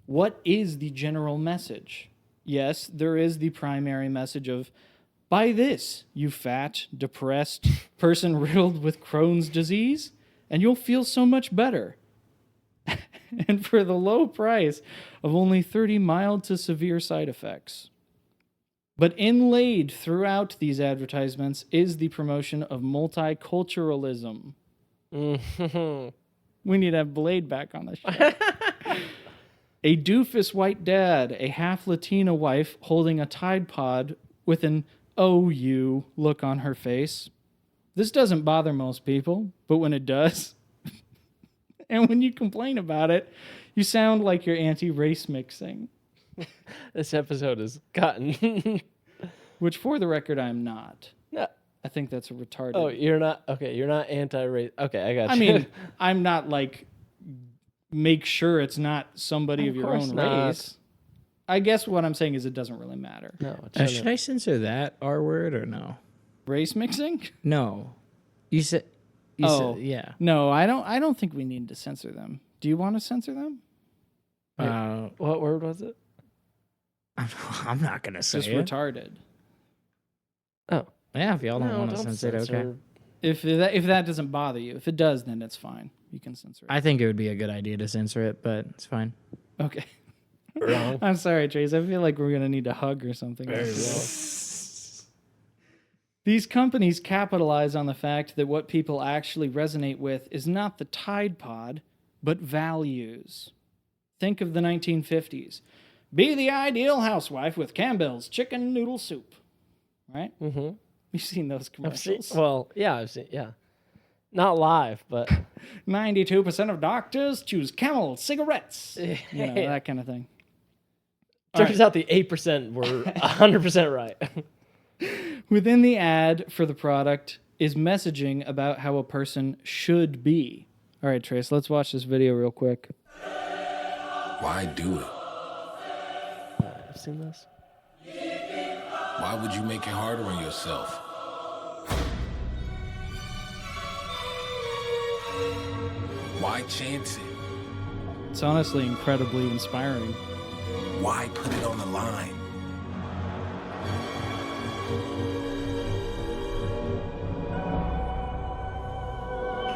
what is the general message? Yes, there is the primary message of, buy this, you fat, depressed person riddled with Crohn's disease, and you'll feel so much better. And for the low price of only 30 mild to severe side effects. But inlaid throughout these advertisements is the promotion of multiculturalism. We need to have Blade back on the show. A doofus white dad, a half Latina wife holding a Tide Pod with an "oh you" look on her face. This doesn't bother most people, but when it does, and when you complain about it, you sound like you're anti-race mixing. This episode is gotten. Which, for the record, I'm not. No. I think that's a retarded. Oh, you're not? Okay, you're not anti-race. Okay, I got you. I mean, I'm not like, make sure it's not somebody of your course own not. race. I guess what I'm saying is it doesn't really matter. No, it Should shouldn't. I censor that R word or no? Race mixing? No. You said. Oh. Yeah. No, I don't think we need to censor them. Do you want to censor them? What word was it? I'm not gonna say Just it. retarded. Oh. Yeah, if y'all don't want to don't censor it, okay. If that doesn't bother you. If it does, then it's fine. You can censor it. I think it would be a good idea to censor it, but it's fine. Okay. Wrong. I'm sorry, Trace. I feel like we're going to need a hug or something. These companies capitalize on the fact that what people actually resonate with is not the Tide Pod, but values. Think of the 1950s. Be the ideal housewife with Campbell's chicken noodle soup. Right? Mm-hmm. You've seen those commercials. I've seen, yeah. Not live, but 92% of doctors choose Camel cigarettes. You know, that kind of thing. turns out the 8% were 100% right. Within the ad for the product is messaging about how a person should be. All right, Trace, let's watch this video real quick. Why do it? I've seen this. Why would you make it harder on yourself? Why chance it? It's honestly incredibly inspiring. Why put it on the line?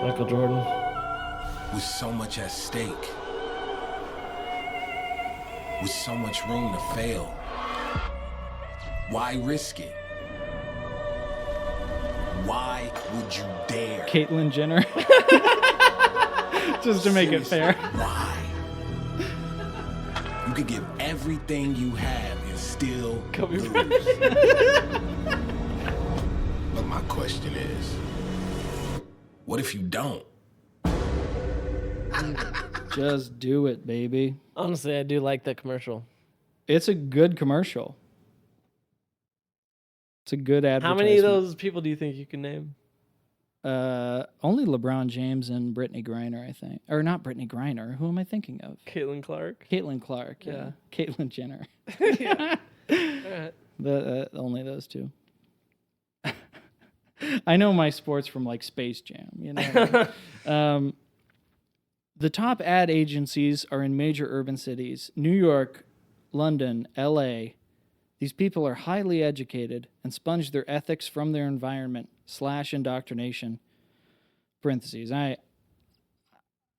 Michael Jordan. With so much at stake. With so much room to fail. Why risk it? Why would you dare? Caitlyn Jenner. Just to make it Seriously, fair. Why? You could give everything you have and still lose. But my question is, what if you don't? Just do it, baby. Honestly, I do like that commercial. It's a good commercial. It's a good How advertisement. many of those people do you think you can name? Only LeBron James and Brittany Griner, I think. Or not Brittany Griner. Who am I thinking of? Caitlin Clark. Caitlin Clark. Yeah. Caitlyn Jenner. All right. Only those two. I know my sports from like Space Jam, you know. The top ad agencies are in major urban cities: New York, London, LA. These people are highly educated and sponge their ethics from their environment / indoctrination. Parentheses. I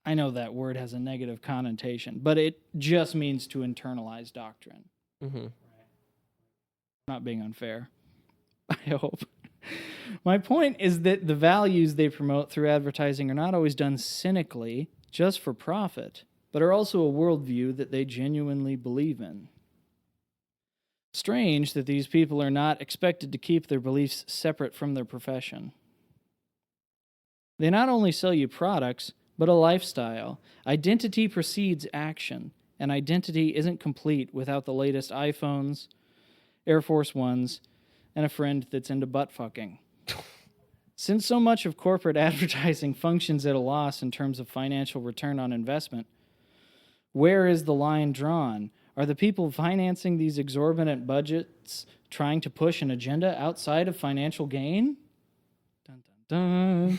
know that word has a negative connotation, but it just means to internalize doctrine. Mm-hmm. Not being unfair, I hope. My point is that the values they promote through advertising are not always done cynically, just for profit, but are also a worldview that they genuinely believe in. Strange that these people are not expected to keep their beliefs separate from their profession. They not only sell you products, but a lifestyle. Identity precedes action, and identity isn't complete without the latest iPhones, Air Force Ones, and a friend that's into butt fucking. Since so much of corporate advertising functions at a loss in terms of financial return on investment, where is the line drawn? Are the people financing these exorbitant budgets trying to push an agenda outside of financial gain? Dun, dun, dun.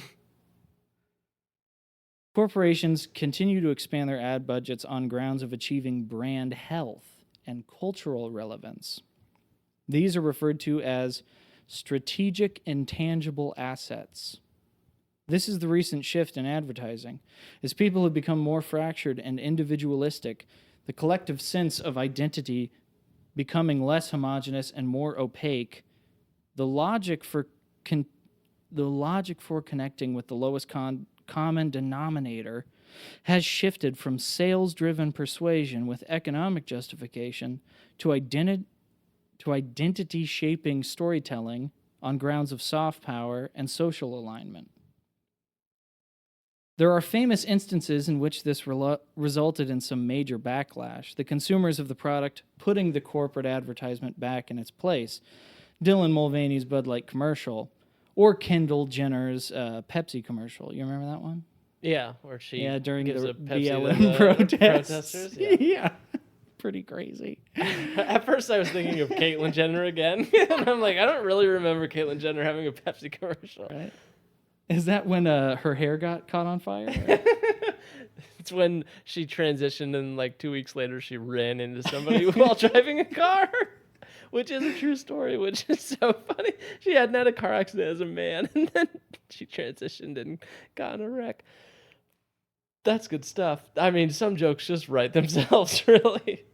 Corporations continue to expand their ad budgets on grounds of achieving brand health and cultural relevance. These are referred to as strategic intangible assets. This is the recent shift in advertising. As people have become more fractured and individualistic, the collective sense of identity becoming less homogeneous and more opaque, the logic for connecting with the lowest common denominator has shifted from sales-driven persuasion with economic justification to identity-shaping storytelling on grounds of soft power and social alignment. There are famous instances in which this resulted in some major backlash, the consumers of the product putting the corporate advertisement back in its place. Dylan Mulvaney's Bud Light commercial, or Kendall Jenner's Pepsi commercial. You remember that one? Yeah, where she during gives the a Pepsi to BLM the protests. protesters. Yeah. Yeah. Pretty crazy. At first, I was thinking of Caitlyn Jenner again, and I'm like, I don't really remember Caitlyn Jenner having a Pepsi commercial. Right? Is that when her hair got caught on fire? It's when she transitioned, and like 2 weeks later, she ran into somebody while driving a car, which is a true story, which is so funny. She hadn't had a car accident as a man, and then she transitioned and got in a wreck. That's good stuff. I mean, some jokes just write themselves, really.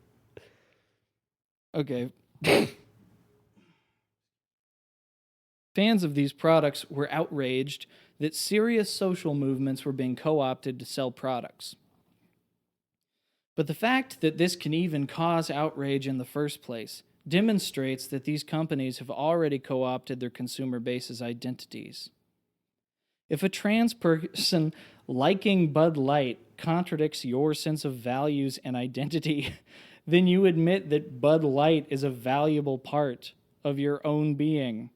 Okay. Fans of these products were outraged that serious social movements were being co-opted to sell products. But the fact that this can even cause outrage in the first place demonstrates that these companies have already co-opted their consumer base's identities. If a trans person liking Bud Light contradicts your sense of values and identity, then you admit that Bud Light is a valuable part of your own being.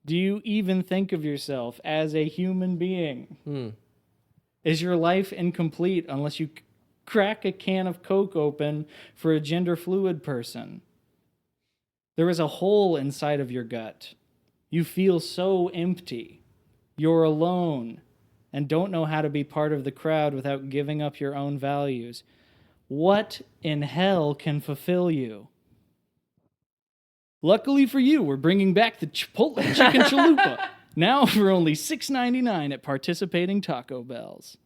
Do you even think of yourself as a human being? Is your life incomplete unless you crack a can of Coke open for a gender fluid person? There is a hole inside of your gut. You feel so empty. You're alone and don't know how to be part of the crowd without giving up your own values. What in hell can fulfill you? Luckily for you, we're bringing back the Chipotle Chicken Chalupa. Now for only $6.99 at participating Taco Bells.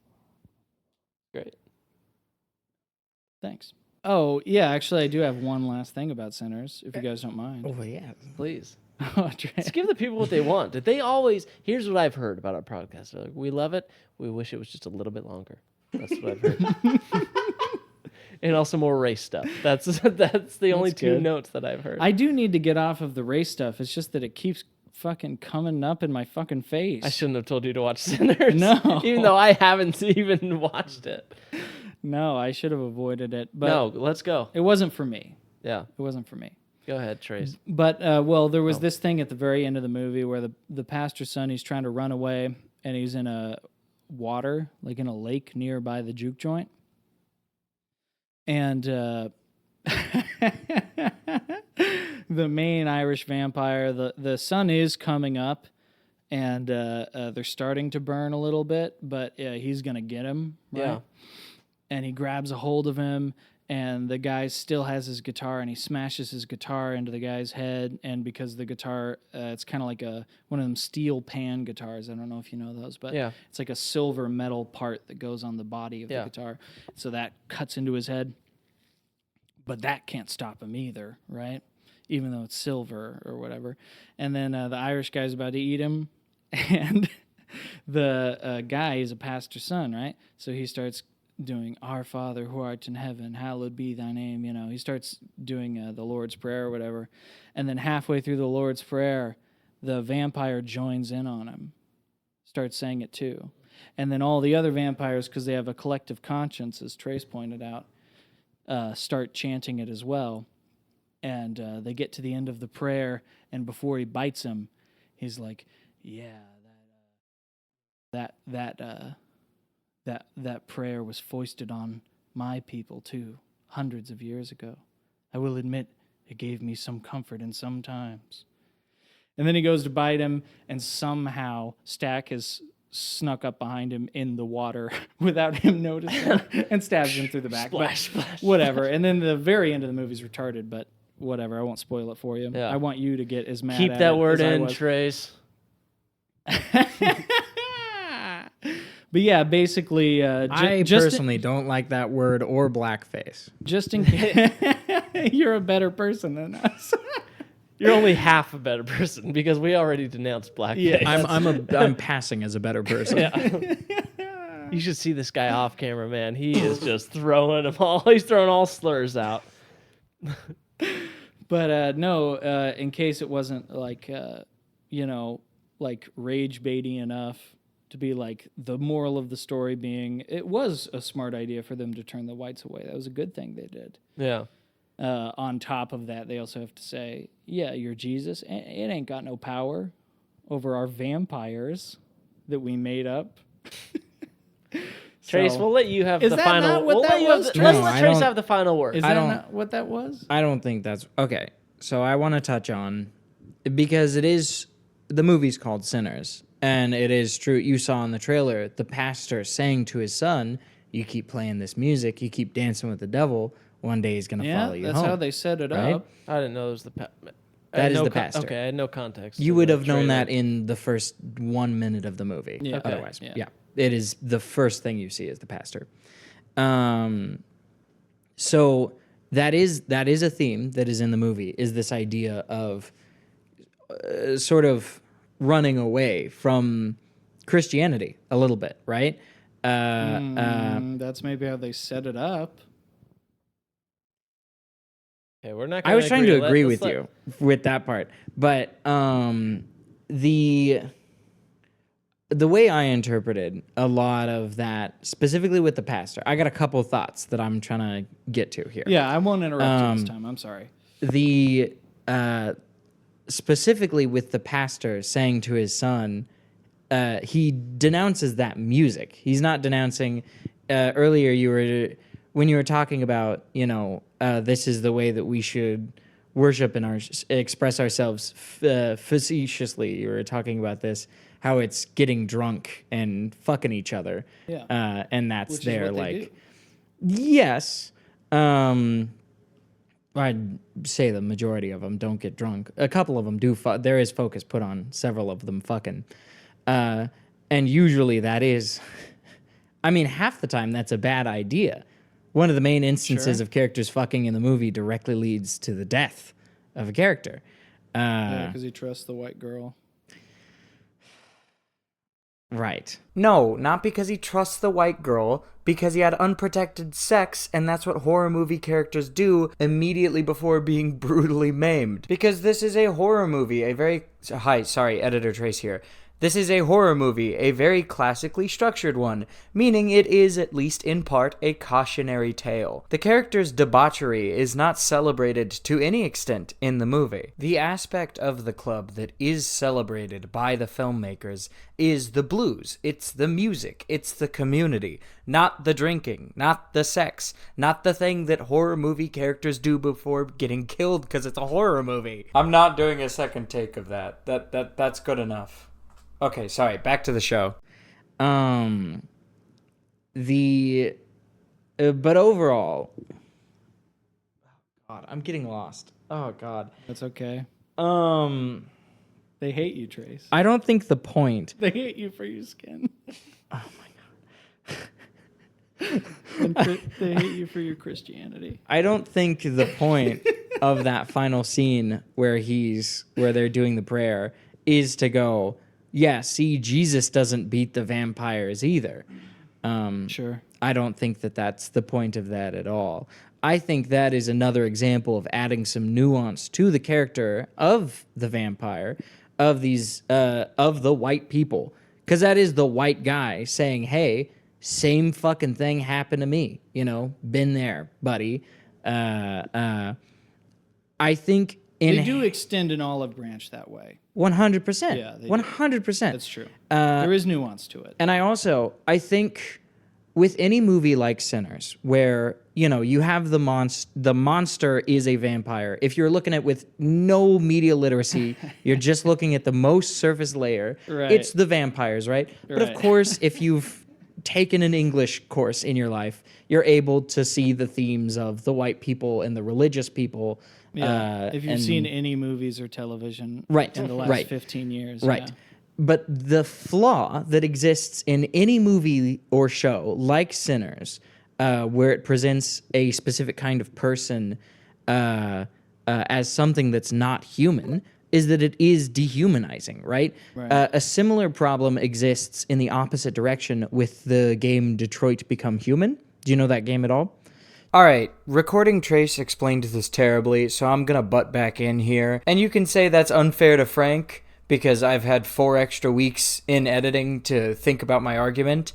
Great. Thanks. Oh, yeah, actually, I do have one last thing about Sinners, if you guys don't mind. Oh yeah. Please. Oh, Trey. Let's give the people what they want. Did they always? Here's what I've heard about our podcast. They're like, we love it. We wish it was just a little bit longer. That's what I've heard. And also more race stuff. That's the only two good. notes that I've heard. I do need to get off of the race stuff. It's just that it keeps fucking coming up in my fucking face. I shouldn't have told you to watch Sinners. No. Even though I haven't even watched it. No, I should have avoided it. But No, let's go. it wasn't for me. Yeah. It wasn't for me. Go ahead, Trace. But, well, there was this thing at the very end of the movie where the pastor's son, he's trying to run away, and he's in a water, like in a lake nearby the juke joint. And the main Irish vampire, the sun is coming up, and they're starting to burn a little bit, but he's going to get him, right? Yeah. And he grabs a hold of him, and the guy still has his guitar, and he smashes his guitar into the guy's head. And because the guitar, it's kind of like one of them steel pan guitars. I don't know if you know those, but Yeah. it's like a silver metal part that goes on the body of the guitar. So that cuts into his head. But that can't stop him either, right? Even though it's silver or whatever. And then the Irish guy's about to eat him, and the guy is a pastor's son, right? So he starts doing, Our Father who art in heaven, hallowed be thy name. You know, he starts doing the Lord's Prayer or whatever. And then halfway through the Lord's Prayer, the vampire joins in on him, starts saying it too. And then all the other vampires, because they have a collective conscience, as Trace pointed out, start chanting it as well. And they get to the end of the prayer, and before he bites him, he's like, yeah, that prayer was foisted on my people too, hundreds of years ago. I will admit it gave me some comfort in some times. And then he goes to bite him, and somehow Stack has snuck up behind him in the water without him noticing and stabs him through the back. Splash, But splash. whatever. And then the very end of the movie's retarded, but whatever. I won't spoil it for you. Yeah. I want you to get as mad Keep at that it word as I in, was. Trace. But yeah, basically, I personally don't like that word or blackface. just in case you're a better person than us. You're only half a better person because we already denounced blackface. Yeah. I'm passing as a better person. You should see this guy off camera, man. He is just throwing them all. He's throwing all slurs out. But no, in case it wasn't like, like rage baiting enough to be like the moral of the story being, it was a smart idea for them to turn the whites away. That was a good thing they did. Yeah. On top of that, they also have to say, yeah, you're Jesus. It ain't got no power over our vampires that we made up. Trace, So- we'll let you have Is the that final. not what we'll that let you have was, the- Trace? let's No, let I Trace don't- have the final word. Is I that don't- not what that was? I don't think that's okay. So I want to touch on, because the movie's called Sinners, and it is true. You saw in the trailer the pastor saying to his son, "You keep playing this music, you keep dancing with the devil. One day he's gonna Yeah, follow you that's home." how they set it right? up. I didn't know it was the. That is the pastor. Okay, I had no context. You to would the have known trailer. that in the first 1 minute of the movie. Yeah. Okay, Otherwise, yeah. yeah, it is the first thing you see is the pastor. So that is a theme that is in the movie, is this idea of sort of running away from Christianity a little bit, right? That's maybe how they set it up. Okay, we're not. I was trying to agree Let's with you with that part, but the way I interpreted a lot of that, specifically with the pastor, I got a couple of thoughts that I'm trying to get to here. Yeah, I won't interrupt you this time. I'm sorry. The specifically with the pastor saying to his son, he denounces that music. He's not denouncing. Earlier, when you were talking about, this is the way that we should worship and express ourselves facetiously. You were talking about this, how it's getting drunk and fucking each other. Yeah. And that's Which is there, what they like, do. yes. I'd say the majority of them don't get drunk. A couple of them do. There is focus put on several of them fucking. And usually that is, I mean, half the time that's a bad idea. One of the main instances Sure. of characters fucking in the movie directly leads to the death of a character. Yeah, because he trusts the white girl. Right. No, not because he trusts the white girl, because he had unprotected sex, and that's what horror movie characters do immediately before being brutally maimed. Because this is a horror movie, editor Trace here. This is a horror movie, a very classically structured one, meaning it is, at least in part, a cautionary tale. The character's debauchery is not celebrated to any extent in the movie. The aspect of the club that is celebrated by the filmmakers is the blues, it's the music, it's the community, not the drinking, not the sex, not the thing that horror movie characters do before getting killed because it's a horror movie. I'm not doing a second take of that. That's good enough. Okay, sorry, back to the show. But overall, God, I'm getting lost. Oh God. That's okay. They hate you, Trace. I don't think the point. They hate you for your skin. Oh my God. And they hate you for your Christianity. I don't think the point of that final scene where they're doing the prayer is to go, yeah, see, Jesus doesn't beat the vampires either. Sure. I don't think that that's the point of that at all. I think that is another example of adding some nuance to the character of the vampire, of the white people. Because that is the white guy saying, hey, same fucking thing happened to me. You know, been there, buddy. I think They do extend an olive branch that way. 100%. Yeah, they do. 100%. That's true. There is nuance to it. And I think with any movie like Sinners, where, you know, you have the monster is a vampire. If you're looking at with no media literacy, you're just looking at the most surface layer, Right. it's the vampires, right? But of Right. course, if you've taken an English course in your life, you're able to see the themes of the white people and the religious people. Yeah. If you've and- seen any movies or television Right, in the last right. 15 years. Right. Yeah. But the flaw that exists in any movie or show like Sinners, where it presents a specific kind of person as something that's not human, is that it is dehumanizing, right? Right. A similar problem exists in the opposite direction with the game Detroit Become Human. Do you know that game at all? Alright, Recording Trace explained this terribly, so I'm gonna butt back in here. And you can say that's unfair to Frank, because I've had 4 extra weeks in editing to think about my argument.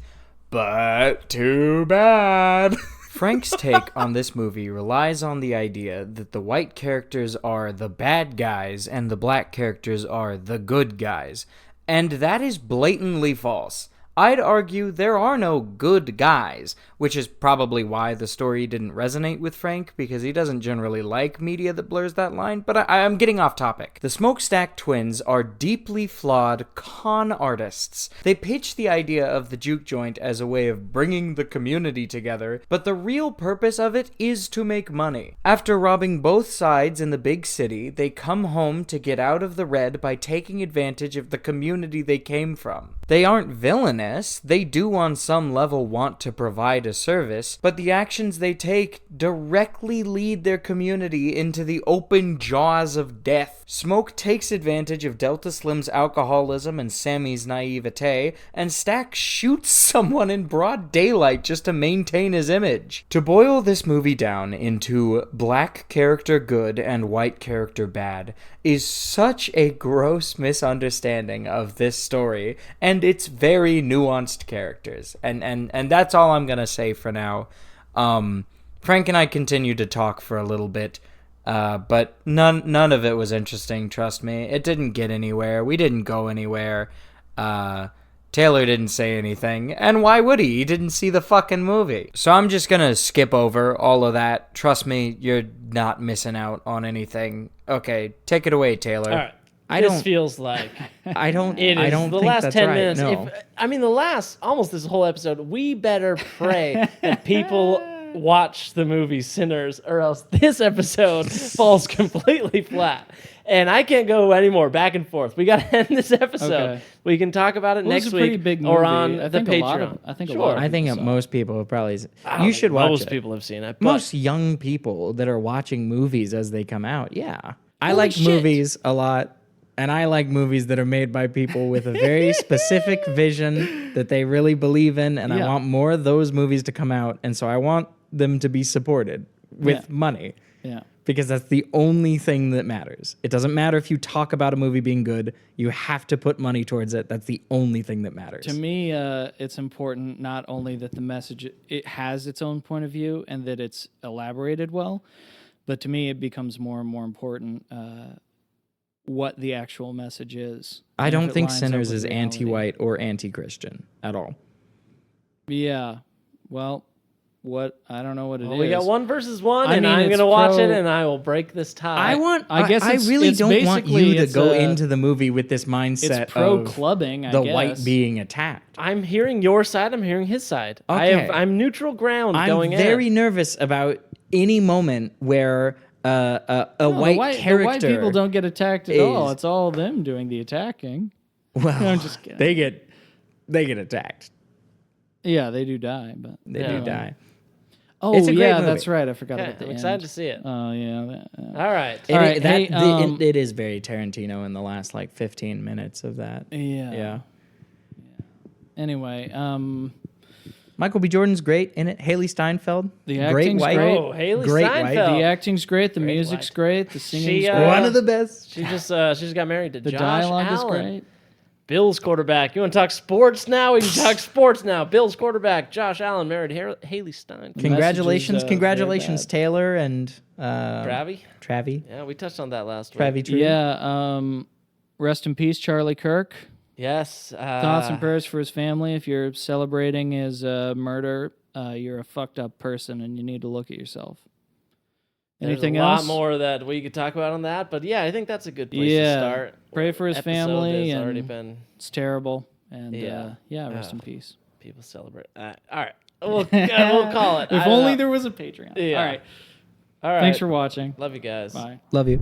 But too bad. Frank's take on this movie relies on the idea that the white characters are the bad guys and the black characters are the good guys. And that is blatantly false. I'd argue there are no good guys, which is probably why the story didn't resonate with Frank, because he doesn't generally like media that blurs that line, but I'm getting off topic. The Smokestack Twins are deeply flawed con artists. They pitch the idea of the juke joint as a way of bringing the community together, but the real purpose of it is to make money. After robbing both sides in the big city, they come home to get out of the red by taking advantage of the community they came from. They aren't villainous, they do on some level want to provide a service, but the actions they take directly lead their community into the open jaws of death. Smoke takes advantage of Delta Slim's alcoholism and Sammy's naivete, and Stack shoots someone in broad daylight just to maintain his image. To boil this movie down into black character good and white character bad is such a gross misunderstanding of this story and its very nuanced characters. And that's all I'm gonna say for now. Frank and I continued to talk for a little bit, but none of it was interesting, trust me. It didn't get anywhere. We didn't go anywhere. Taylor didn't say anything, and why would he? He didn't see the fucking movie. So I'm just gonna skip over all of that. Trust me, you're not missing out on anything. Okay, take it away, Taylor. All right. I This don't- feels like I don't. it is I don't the think last that's 10 right. minutes. No. I mean, the last almost this whole episode, we better pray that people watch the movie Sinners, or else this episode falls completely flat. And I can't go any more back and forth. We got to end this episode. Okay. We can talk about it Well, it's next a pretty week big or movie. on I the think a lot Patreon. of- I think a sure. lot of I think So- most people have probably. I don't You should think watch most it. people have seen it. But Most young people that are watching movies as they come out. Yeah, I Holy like shit. movies a lot, and I like movies that are made by people with a very specific vision that they really believe in, and I Yeah. want more of those movies to come out, and so I want them to be supported with Yeah. money. Yeah. Because that's the only thing that matters. It doesn't matter if you talk about a movie being good. You have to put money towards it. That's the only thing that matters. To me, it's important not only that the message it has its own point of view and that it's elaborated well, but to me it becomes more and more important what the actual message is. I and if don't it think lines up Sinners with is reality. anti-white or anti-Christian at all. Yeah. Well, what I don't know what it is. Well, we got 1 versus 1, I and mean, I'm it's going to watch it, pro- and I will break this tie. I guess I it's- really it's don't want basically- you to it's go a- into the movie with this mindset It's pro of clubbing. I the guess. white being attacked. I'm hearing your side. I'm hearing his side. Okay. I'm neutral ground I'm going very in. nervous about any moment where a white character. The white people don't get attacked at all. is- It's all them doing the attacking. Well, I'm just kidding. they get attacked. Yeah, they do die, but They Yeah. do die. oh It's a great yeah, movie. that's right. I forgot Okay, about the I'm end. excited to see it. Oh yeah. All right. It, All right, it- that, hey, the- it is very Tarantino in the last like 15 minutes of that. Yeah. Yeah. Anyway, Michael B. Jordan's great in it. Haley Steinfeld, The great acting's white, great. Oh, Haley great Steinfeld. white. the acting's great. The Great music's white. great. The singing's She, great. One of the best. She just got married to The Josh dialogue is Allen. great. Bills quarterback. You want to talk sports now? We can talk sports now. Bills quarterback Josh Allen married Haley Stein. Congratulations, very congratulations, bad. Taylor and Travi. Travi. Yeah, we touched on that last week. Travi Tree. Yeah. Rest in peace, Charlie Kirk. Yes. Thoughts and prayers for his family. If you're celebrating his murder, you're a fucked up person, and you need to look at yourself. Anything There's a else? lot more that we could talk about on that, but yeah, I think that's a good place Yeah. to start. Pray for his Episode family, has already and been it's terrible. And Yeah. rest Yeah. in peace. people celebrate. All right, we'll call it. If only there was a Patreon. Yeah. All right. All right. Thanks for watching. Love you guys. Bye. Love you.